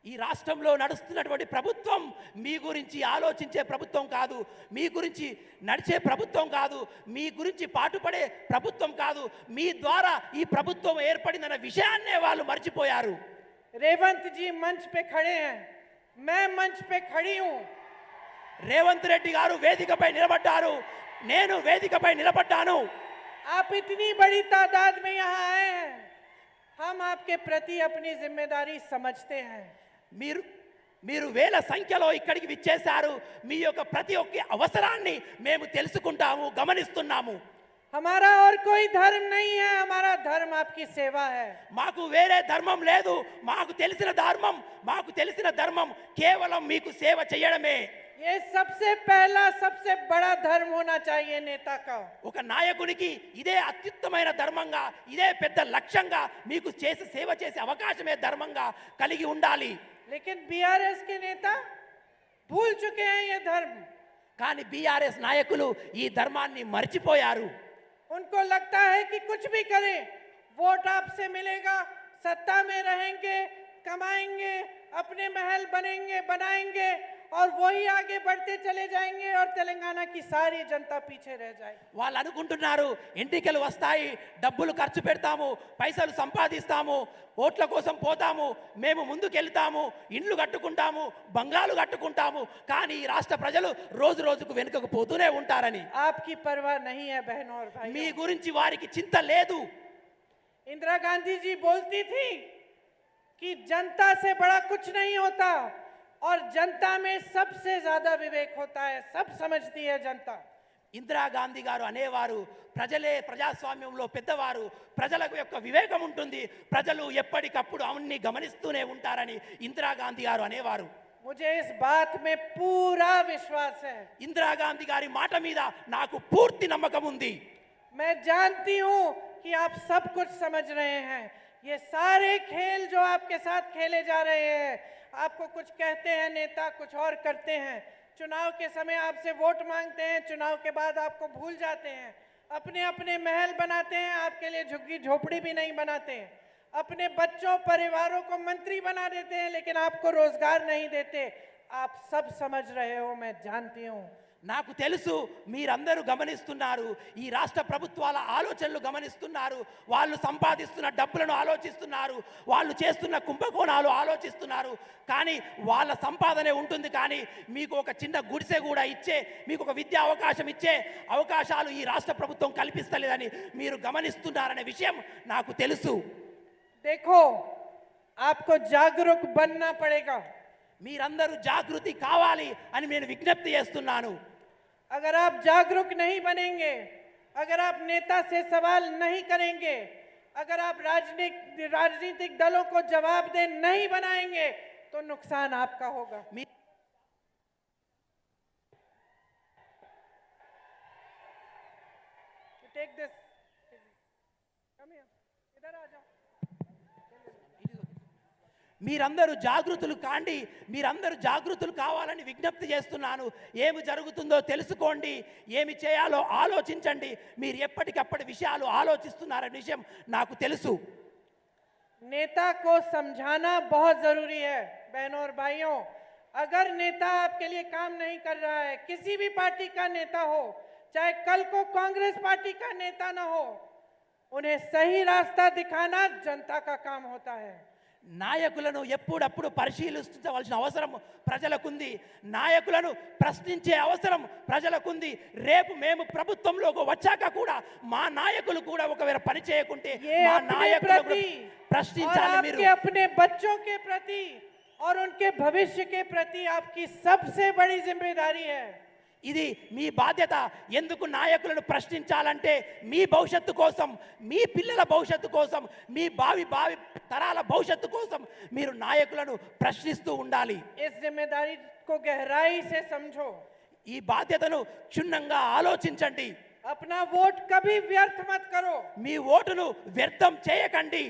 ఈ రాష్ట్రంలో నడుస్తున్నటువంటి ప్రభుత్వం మీ గురించి ఆలోచించే ప్రభుత్వం కాదు, మీ గురించి నడిచే ప్రభుత్వం కాదు, మీ గురించి పాటుపడే ప్రభుత్వం కాదు. మీ ద్వారా ఈ ప్రభుత్వం ఏర్పడిందన్న విషయాన్నే వాళ్ళు మర్చిపోయారు. रेवंत जी मंच पे खड़े हैं, मैं मंच पे खड़ी हूँ। రేవంత్ రెడ్డి గారు వేదికపై నిలబడ్డారు, నేను వేదికపై నిలబడ్డాను. आप इतनी बड़ी तादाद में यहाँ आए हैं, हम आपके प्रति अपनी जिम्मेदारी समझते हैं। మీరు మీరు వేల సంఖ్యలో ఇక్కడికి విచ్చేశారు. మీ యొక్క ప్రతి ఒక్క అవసరాన్ని మేము తెలుసుకుంటాము, గమనిస్తున్నాము. हमारा और कोई धर्म नहीं है, हमारा धर्म आपकी सेवा है। మాకు వేరే ధర్మం లేదు. మాకు తెలిసిన ధర్మం కేవలం మీకు సేవ చేయడమే. ये सबसे पहला सबसे बड़ा धर्म होना चाहिए नेता का। ఒక నాయకునికి ఇదే అత్యుత్తమైన ధర్మంగా, ఇదే పెద్ద లక్ష్యంగా, మీకు సేవ చేసే అవకాశమే ధర్మంగా కలిగి ఉండాలి. लेकिन बीआरएस के नेता भूल चुके हैं ये धर्म। కానీ బీఆర్ఎస్ నాయకులు ఈ ధర్మాన్ని మర్చిపోయారు. उनको लगता है कि कुछ भी करें, वोट आपसे मिलेगा, सत्ता में रहेंगे, कमाएंगे, अपने महल बनाएंगे और वही आगे बढ़ते चले जाएंगे और तेलंगाना की सारी जनता पीछे रह जाएगी। వాళ్ళు అనుకుంటున్నారు ఎన్నికలు వస్తాయి, డబ్బులు ఖర్చు పెడతాము, పైసలు సంపాదిస్తాము, ఓట్ల కోసం పోతాము, మేము ముందుకెళ్తాము, ఇండ్లు కట్టుకుంటాము, బంగ్లాలు కట్టుకుంటాము, కానీ ఈ రాష్ట్ర ప్రజలు రోజు రోజుకు వెనుకకు పోతూనే ఉంటారని. आपकी परवाह नहीं है बहनों और भाइयों। మీ గురించి వారికి చింత లేదు. इंदिरा गांधी जी बोलती थी कि जनता से बड़ा कुछ नहीं होता और जनता में सबसे ज्यादा विवेक होता है, सब समझती है जनता। ఇందిరాగాంధీ గారు అనేవారు, ప్రజలే ప్రజాస్వామ్యంలో పెద్దవారు, ప్రజలకు యొక్క వివేకం ఉంటుంది, ప్రజలు ఎప్పటికప్పుడు అవన్నీ గమనిస్తూనే ఉంటారని ఇందిరాగాంధీ గారు అనేవారు. मुझे इस बात में पूरा विश्वास है। ఇందిరాగాంధీ గారి మాట మీద నాకు పూర్తి నమ్మకం ఉంది. मैं जानती हूं कि आप सब कुछ समझ रहे हैं। ये सारे खेल जो आपके साथ खेले जा रहे हैं, आपको कुछ कहते हैं नेता, कुछ और करते हैं। चुनाव के समय आपसे वोट मांगते हैं, चुनाव के बाद आपको भूल जाते हैं, अपने अपने महल बनाते हैं, आपके लिए झुग्गी झोपड़ी भी नहीं बनाते हैं, अपने बच्चों परिवारों को मंत्री बना देते हैं, लेकिन आपको रोजगार नहीं देते। आप सब समझ रहे हो, मैं जानती हूं। నాకు తెలుసు మీరందరూ గమనిస్తున్నారు, ఈ రాష్ట్ర ప్రభుత్వాల ఆలోచనలు గమనిస్తున్నారు, వాళ్ళు సంపాదిస్తున్న డబ్బులను ఆలోచిస్తున్నారు, వాళ్ళు చేస్తున్న కుంభకోణాలు ఆలోచిస్తున్నారు. కానీ వాళ్ళ సంపాదనే ఉంటుంది, కానీ మీకు ఒక చిన్న గుడిసె కూడా ఇచ్చే, మీకు ఒక విద్యా అవకాశం ఇచ్చే అవకాశాలు ఈ రాష్ట్ర ప్రభుత్వం కల్పిస్తలేదని మీరు గమనిస్తున్నారనే విషయం నాకు తెలుసు. देखो, आपको जागरूक बनना पड़ेगा। మీరందరూ జాగృతి కావాలి అని నేను విజ్ఞప్తి చేస్తున్నాను. अगर आप जागरूक नहीं बनेंगे, अगर आप नेता से सवाल नहीं करेंगे, अगर आप राजनीतिक दलों को जवाबदेह नहीं बनाएंगे, तो नुकसान आपका होगा। टेक दिस, कम हियर, इधर आ जाओ। మీరందరూ జాగృతులు కాండి, మీరందరూ జాగృతులు కావాలని విజ్ఞప్తి చేస్తున్నాను. ఏమి జరుగుతుందో తెలుసుకోండి, ఏమి చేయాలో ఆలోచించండి. మీరు ఎప్పటికప్పటి విషయాలు ఆలోచిస్తున్నారనే విషయం నాకు తెలుసు. नेता को समझाना बहुत जरूरी है बहनों और भाइयों। अगर नेता आपके लिए काम नहीं कर रहा है, किसी भी पार्टी का नेता हो, चाहे कल को कांग्रेस पार्टी का नेता ना हो, उन्हें सही रास्ता दिखाना जनता का काम होता है। నాయకులను ఎప్పుడప్పుడు పరిశీలించవలసిన అవసరం ప్రజలకుంది, నాయకులను ప్రశ్నించే అవసరం ప్రజలకుంది. రేపు మేము ప్రభుత్వంలోకి వచ్చాక కూడా మా నాయకులు కూడా ఒకవేళ పని చేయకుంటే మా నాయకులు ప్రశ్నించాలి. మీరు अपने बच्चों के प्रति और उनके भविष्य के प्रति आपकी सबसे बड़ी जिम्मेदारी है। ఇది మీ బాధ్యత. ఎందుకు నాయకులను ప్రశ్నించాలంటే మీ భవిష్యత్తు కోసం, మీ పిల్లల భవిష్యత్తు కోసం, మీ భావి తరాల భవిష్యత్తు కోసం మీరు నాయకులను ప్రశ్నిస్తూ ఉండాలి. इस जिम्मेदारी को गहराई से समझो, ఈ బాధ్యతను క్షుణ్ణంగా ఆలోచించండి. अपना वोट कभी व्यर्थ मत करो। మీ ఓటును వ్యర్థం చేయకండి.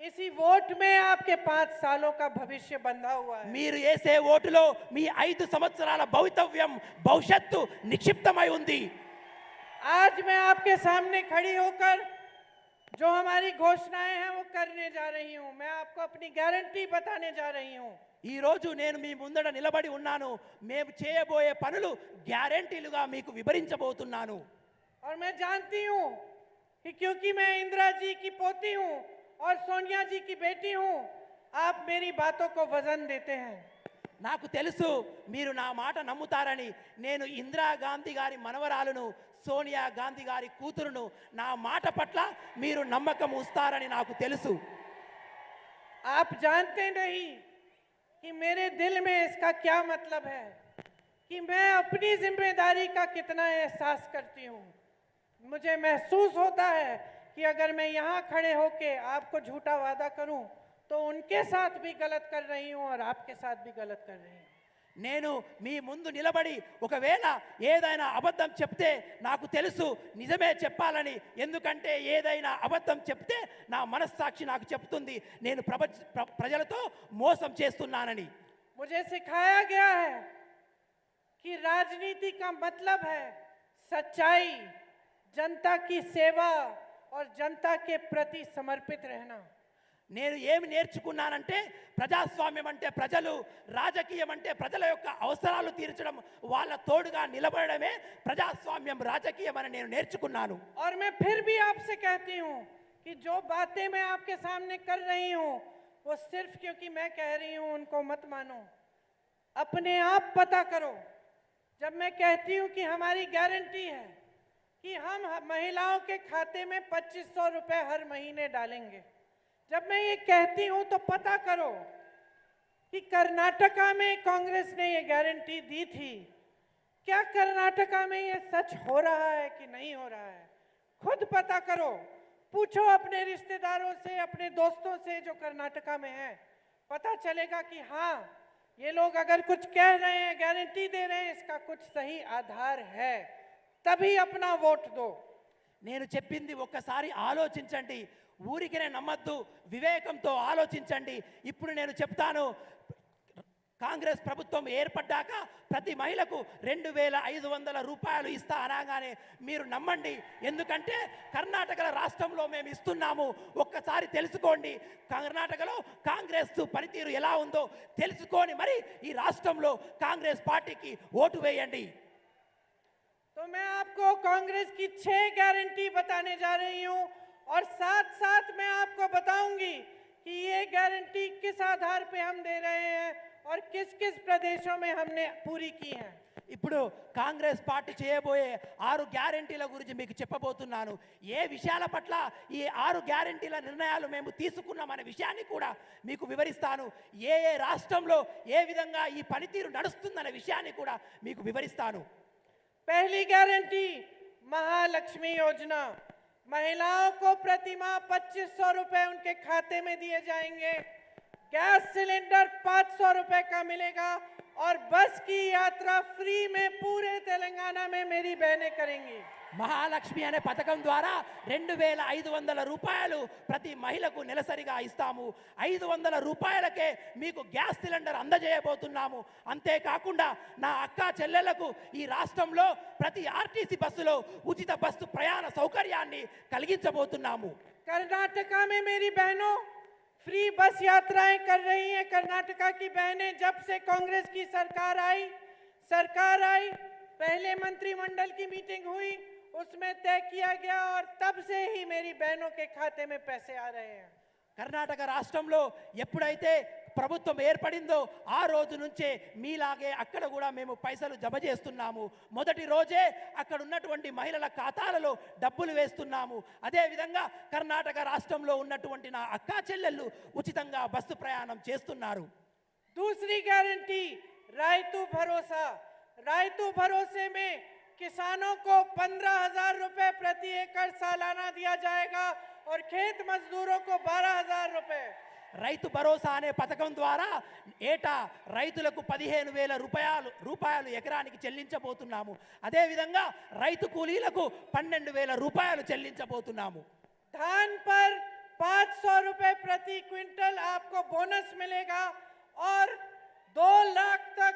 इसी वोट में आपके 5 सालों का भविष्य बंधा हुआ है। మీరు వేసే ఓటులో మీ 5 సంవత్సరాల భవిష్యత్తు నిక్షిప్తమై ఉంది. आज मैं आपके सामने खड़ी होकर जो हमारी घोषणाएं हैं वो करने जा रही हूं। मैं आपको अपनी गारंटी बताने जा रही हूं। ఈ రోజు నేను మీ ముందర నిలబడి ఉన్నాను. మేము చేయబోయే పనులు గ్యారెంటీలుగా మీకు వివరించబోతున్నాను. और मैं जानती हूं कि क्योंकि मैं इंदिरा जी की पोती हूं और सोनिया जी की बेटी हूं, आप मेरी बातों को वजन देते हैं। నాకు తెలుసు మీరు నా మాట నమ్ముతారని. నేను ఇందిరాగాంధీ గారి మనవరాలును, సోనియా గాంధీ గారి కూతురును. నా మాట పట్ల మీరు నమ్మకం ఉంచుతారని నాకు తెలుసు. आप जानते नहीं कि मेरे दिल में इसका क्या मतलब है, कि मैं अपनी जिम्मेदारी का कितना एहसास करती हूँ। मुझे महसूस होता है कि अगर मैं यहाँ खड़े होके आपको झूठा वादा करूँ तो उनके साथ भी गलत कर रही हूँ और आपके साथ भी गलत कर रही हूँ। నేను మీ ముందు నిలబడి ఒకవేళ ఏదైనా అబద్ధం చెప్తే నాకు తెలుసు నిజమే చెప్పాలని. ఎందుకంటే ఏదైనా అబద్ధం చెప్తే నా మనస్సాక్షి నాకు చెప్తుంది నేను ప్రజలతో మోసం చేస్తున్నానని. मुझे सिखाया गया है कि राजनीति का मतलब है सच्चाई, जनता की सेवा और जनता के प्रति समर्पित रहना। నేను ఏమి నేర్చుకున్నానంటే ప్రజాస్వామ్యం అంటే ప్రజలు, రాజకీయం అంటే ప్రజల యొక్క అవసరాలు తీర్చడం, వాళ్ళ తోడుగా నిలబడమే ప్రజాస్వామ్యం, రాజకీయం అని నేను నేర్చుకున్నాను. और मैं फिर भी आपसे कहती हूँ कि जो बातें मैं आपके सामने कर रही हूँ वो सिर्फ क्योंकि मैं कह रही हूँ उनको मत मानो, अपने आप पता करो। जब मैं कहती हूँ कि हमारी गारंटी है कि हम महिलाओं के खाते में 2500 रुपए हर महीने डालेंगे, जब मैं ये कहती हूँ तो पता करो कि कर्नाटका में कांग्रेस ने ये गारंटी दी थी। क्या कर्नाटका में ये सच हो रहा है कि नहीं हो रहा है? खुद पता करो, पूछो अपने रिश्तेदारों से, अपने दोस्तों से जो कर्नाटका में हैं। पता चलेगा कि हाँ, ये लोग अगर कुछ कह रहे हैं, गारंटी दे रहे हैं, इसका कुछ सही आधार है, तभी अपना वोट दो। నేను చెప్పింది ఒక్కసారి ఆలోచించండి. ఊరికినే నమ్మద్దు, వివేకంతో ఆలోచించండి. ఇప్పుడు నేను చెప్తాను, కాంగ్రెస్ ప్రభుత్వం ఏర్పడ్డాక ప్రతి మహిళకు 2500 రూపాయలు ఇస్తా అనగానే మీరు నమ్మండి. ఎందుకంటే కర్ణాటక రాష్ట్రంలో మేము ఇస్తున్నాము. ఒక్కసారి తెలుసుకోండి, కర్ణాటకలో కాంగ్రెస్ పనితీరు ఎలా ఉందో తెలుసుకొని మరి ఈ రాష్ట్రంలో కాంగ్రెస్ పార్టీకి ఓటు వేయండి. तो मैं आपको कांग्रेस की 6 गारंटी बताने जा रही हूँ और साथ साथ मैं आपको बताऊंगी कि ये गारंटी किस आधार पे हम दे रहे हैं और किस किस प्रदेशों में हमने पूरी की है। ఇప్పుడు కాంగ్రెస్ పార్టీ చేయబోయే 6 గ్యారెంటీల గురించి మీకు చెప్పబోతున్నాను. ఏ విషయాల పట్ల ఈ 6 గ్యారెంటీల నిర్ణయాలు మేము తీసుకున్నామనే విషయాన్ని కూడా మీకు వివరిస్తాను. ఏ ఏ రాష్ట్రంలో ఏ విధంగా ఈ పనితీరు నడుస్తుందనే విషయాన్ని కూడా మీకు వివరిస్తాను. पहली गारंटी महालक्ष्मी योजना, महिलाओं को प्रति माह 2500 रुपए उनके खाते में दिए जाएंगे। गैस सिलेंडर 500 रुपए का मिलेगा और बस की यात्रा फ्री में पूरे तेलंगाना में मेरी बहनें करेंगी। మహాలక్ష్మి అనే పథకం ద్వారా 2500 రూపాయలు ప్రతి మహిళకు నెలసరిగా ఇస్తాము. 500 రూపాయలకే మీకు గ్యాస్ సిలిండర్ అందజేయబోతున్నాము. అంతేకాకుండా నా అక్క చెల్లెలకు ఈ రాష్ట్రంలో ప్రతి ఆర్టీసీ బస్సులో ఉచిత బస్సు ప్రయాణ సౌకర్యాన్ని కలిగించబోతున్నాము. कर्नाटका में मेरी बहनों फ्री बस यात्राएं कर रही हैं। कर्नाटका की बहनें जब से कांग्रेस की सरकार आई, पहले मंत्रिमंडल की मीटिंग हुई, उसमें तय किया गया और तब से ही मेरी बहनों के खाते में पैसे आ रहे हैं। కర్ణాటక రాష్ట్రంలో ఎప్పుడైతే ప్రభుత్వం ఏర్పడిందో ఆ రోజు నుంచే మీలాగే అక్కడ కూడా మేము పైసలు జమ చేస్తున్నాము. మొదటి రోజే అక్కడ ఉన్నటువంటి మహిళల ఖాతాలలో డబ్బులు వేస్తున్నాము. అదేవిధంగా కర్ణాటక రాష్ట్రంలో ఉన్నటువంటి నా అక్కా చెల్లెళ్ళు ఉచితంగా బస్సు ప్రయాణం చేస్తున్నారు. दूसरी गारंटी रायतू भरोसा। रायतू भरोसे में किसानों को 15,000 रुपए प्रति एकड़ सालाना दिया जाएगा और खेत मजदूरों को 12,000 रुपए। రైతు భరోసా అనే పథకం ద్వారా ఏటా రైతులకు 15,000 రూపాయలు ఎకరానికి చెల్లించబోతున్నాము. అదేవిధంగా రైతు కూలీలకు 12,000 రూపాయలు చెల్లించబోతున్నాము. धान पर 500 रुपए प्रति क्विंटल आपको बोनस मिलेगा और 2 लाख तक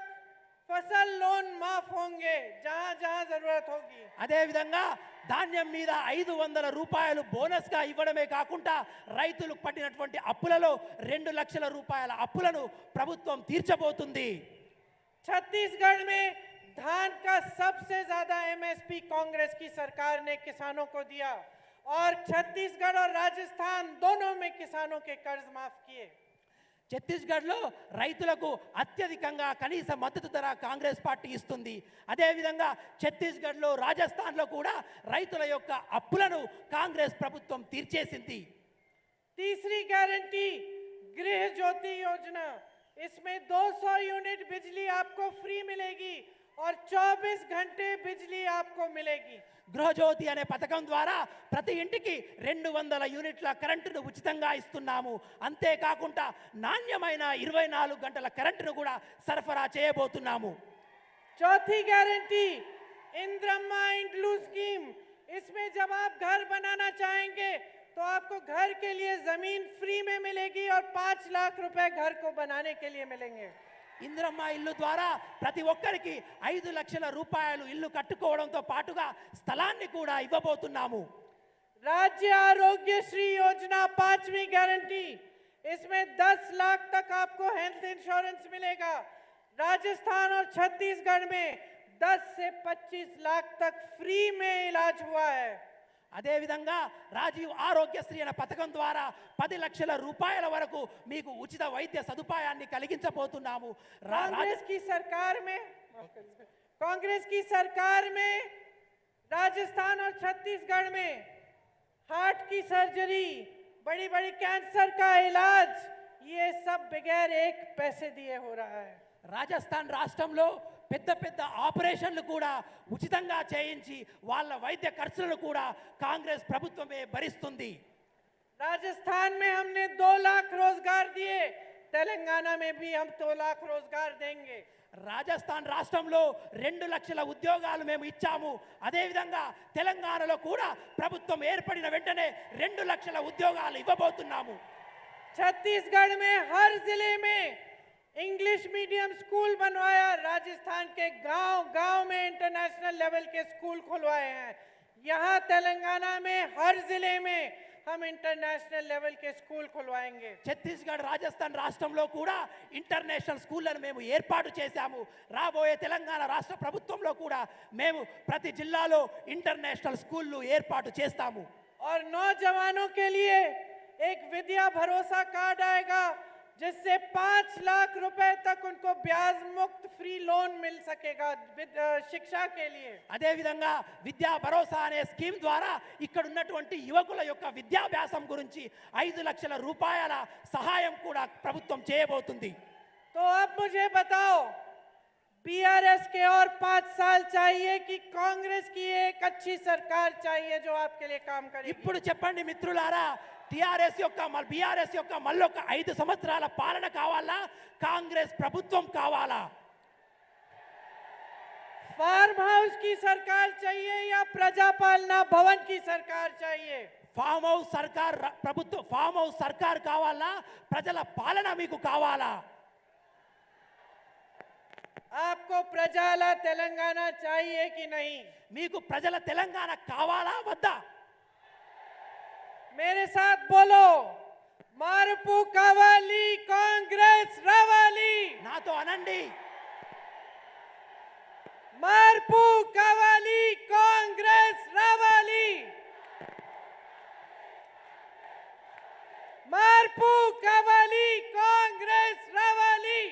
फसल लोन माफ होंगे जहां जहां जरूरत होगी। అదేవిధంగా ధాన్యం మీద 500 రూపాయలు బోనస్గా ఇవ్వడమే కాకుండా రైతులకు పట్టినటువంటి అప్పులలో 2 లక్షల రూపాయల అప్పులను ప్రభుత్వం తీర్చబోతుంది. छत्तीसगढ़ में धान का सबसे ज्यादा एमएसपी कांग्रेस की सरकार ने किसानों को दिया और छत्तीसगढ़ और राजस्थान दोनों में किसानों के कर्ज माफ किए। ఛత్తీస్గఢ్లో రైతులకు అత్యధికంగా కనీస మద్దతు ధర కాంగ్రెస్ పార్టీ ఇస్తుంది. అదేవిధంగా ఛత్తీస్గఢ్లో, రాజస్థాన్లో కూడా రైతుల యొక్క అప్పులను కాంగ్రెస్ ప్రభుత్వం తీర్చేసింది. तीसरी गारंटी गृह ज्योति योजना, इसमें 200 यूनिट बिजली आपको फ्री मिलेगी और 24 घंटे बिजली आपको मिलेगी. గృహజ్యోతి అనే పథకం ద్వారా ప్రతి ఇంటికి 200 యూనిట్ల కరెంటును ఉచితంగా ఇస్తున్నాము. అంతేకాకుండా నాణ్యమైన 24 గంటల కరెంటును కూడా సరఫరా చేయబోతున్నాము. चौथी गारंटी इंदिरा इंड्लू स्कीम, इसमें जब आप घर बनाना चाहेंगे तो आपको घर के लिए जमीन फ्री में मिलेगी और 5 लाख रुपए घर को बनाने के लिए मिलेंगे. ఇందిరమ్మ ఇల్లు ద్వారా ప్రతి ఒక్కరికి 5 లక్షల రూపాయలు ఇల్లు కట్టుకోవడంతో పాటుగా స్థలాన్ని కూడా ఇవ్వబోతున్నాము. राज्य आरोग्य श्री योजना 5वीं गारंटी, इसमें 10 लाख तक आपको हेल्थ इंश्योरेंस मिलेगा. राजस्थान और छत्तीसगढ़ में 10 से 25 लाख तक फ्री में इलाज हुआ है. అదేవిధంగా రాజీవ్ ఆరోగ్యశ్రీ అనే పథకం ద్వారా 10 లక్షల రూపాయల వరకు మీకు ఉచిత వైద్య సదుపాయాన్ని కలిగించబోతున్నాము. कांग्रेस की सरकार में राजस्थान और छत्तीसगढ़ में हार्ट की सर्जरी, बड़ी बड़ी कैंसर का इलाज, ये सब बगैर एक पैसे दिए हो रहा है. రాజస్థాన్ రాష్ట్రంలో పెద్ద పెద్ద ఆపరేషన్లు కూడా ఉచితంగా చేయించి వాళ్ళ వైద్య ఖర్చులను కూడా కాంగ్రెస్ ప్రభుత్వమే భరిస్తుంది. राजस्थान में हमने 2 लाख रोजगार दिए, तेलंगाना में भी हम 2 लाख रोजगार देंगे. రాజస్థాన్ రాష్ట్రంలో 2 లక్షల ఉద్యోగాలు మేము ఇచ్చాము. అదేవిధంగా తెలంగాణలో కూడా ప్రభుత్వం ఏర్పడిన వెంటనే 2 లక్షల ఉద్యోగాలు ఇవ్వబోతున్నాము. छत्तीसगढ़ में हर जिले में इंग्लिश मीडियम स्कूल बनवाया, राजस्थान के गांव गांव में इंटरनेशनल लेवल के स्कूल खुलवाए हैं. यहाँ तेलंगाना में हर जिले में हम इंटरनेशनल लेवल के स्कूल खुलवाएंगे. ఛత్తీస్గఢ్, రాజస్థాన్ రాష్ట్రంలో కూడా ఇంటర్నేషనల్ స్కూళ్లను మేము ఏర్పాటు చేశాము. రాబోయే తెలంగాణ రాష్ట్ర ప్రభుత్వంలో కూడా మేము ప్రతి జిల్లాలో ఇంటర్నేషనల్ స్కూళ్లు ఏర్పాటు చేస్తాము. और नौजवानों के लिए एक विद्या भरोसा कार्ड आएगा, जिससे 5 लाख रुपए तक उनको ब्याज मुक्त फ्री लोन मिल सकेगा शिक्षा के लिए. అదేవిధంగా విద్యా భరోసా అనే స్కీమ్ ద్వారా ఇక్కడ ఉన్నటువంటి యువకుల యొక్క విద్యాభ్యాసం గురించి 5 లక్షల రూపాయల సహాయం కూడా ప్రభుత్వం చేయబోతుంది. तो अब मुझे बताओ, बीआरएस के और 5 साल चाहिए कि कांग्रेस की एक अच्छी सरकार चाहिए जो आपके लिए काम करे? ఇప్పుడు చెప్పండి మిత్రులారా, టిఆర్ఎస్ యొక్క బీఆర్ఎస్ యొక్క మళ్ళొక 5 సంవత్సరాల పాలన కావాలా, కాంగ్రెస్ ప్రభుత్వం కావాలా? फार्म हाउस की सरकार चाहिए या प्रजापालना भवन की सरकार चाहिए? ఫామ్ హౌస్ సర్కార్ ప్రభుత్వం, ఫామ్ హౌస్ సర్కార్ కావాలా, ప్రజల పాలన మీకు కావాలా? आपको प्रजाला तेलंगाना चाहिए कि नहीं? మీకు ప్రజల తెలంగాణ కావాలా వద్దా? मेरे साथ बोलो, मारपू कावाली कांग्रेस रावाली. నాతో అనండి, मारपू कावाली कांग्रेस रावाली. मारपू कावाली कांग्रेस रावाली.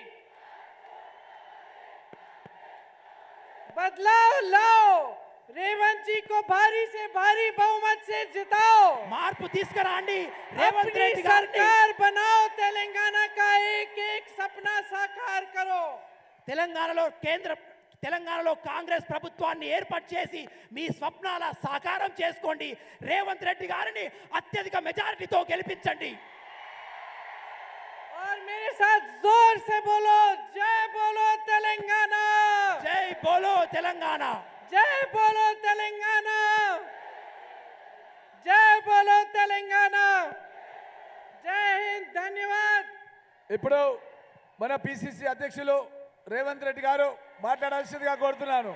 बदलाव लाओ, रेवंत जी को भारी से भारी बहुमत से जिताओ. మార్పు తీసుకురండి, రేవంత్ अपनी రెడ్డి గారిని सरकार बनाओ, तेलंगाना का एक एक सपना साकार करो. తెలంగాణలో కాంగ్రెస్ ప్రభుత్వాన్ని ఏర్పాటు చేసి మీ స్వప్నాల సాకారం చేసుకోండి. రేవంత్ రెడ్డి గారిని అత్యధిక మెజారిటీతో గెలిపించండి. और मेरे साथ जोर से बोलो, जय बोलो तेलंगाना. జై బోలో తెలంగాణ, जय बोलो तेलंगाना. जय बोलो तेलंगाना. जय हिंद, धन्यवाद. ఇప్పుడు మన పిసిసి అధ్యక్షులు రేవంత్ రెడ్డి గారు మాట్లాడాల్సిందిగా కోరుతున్నాను.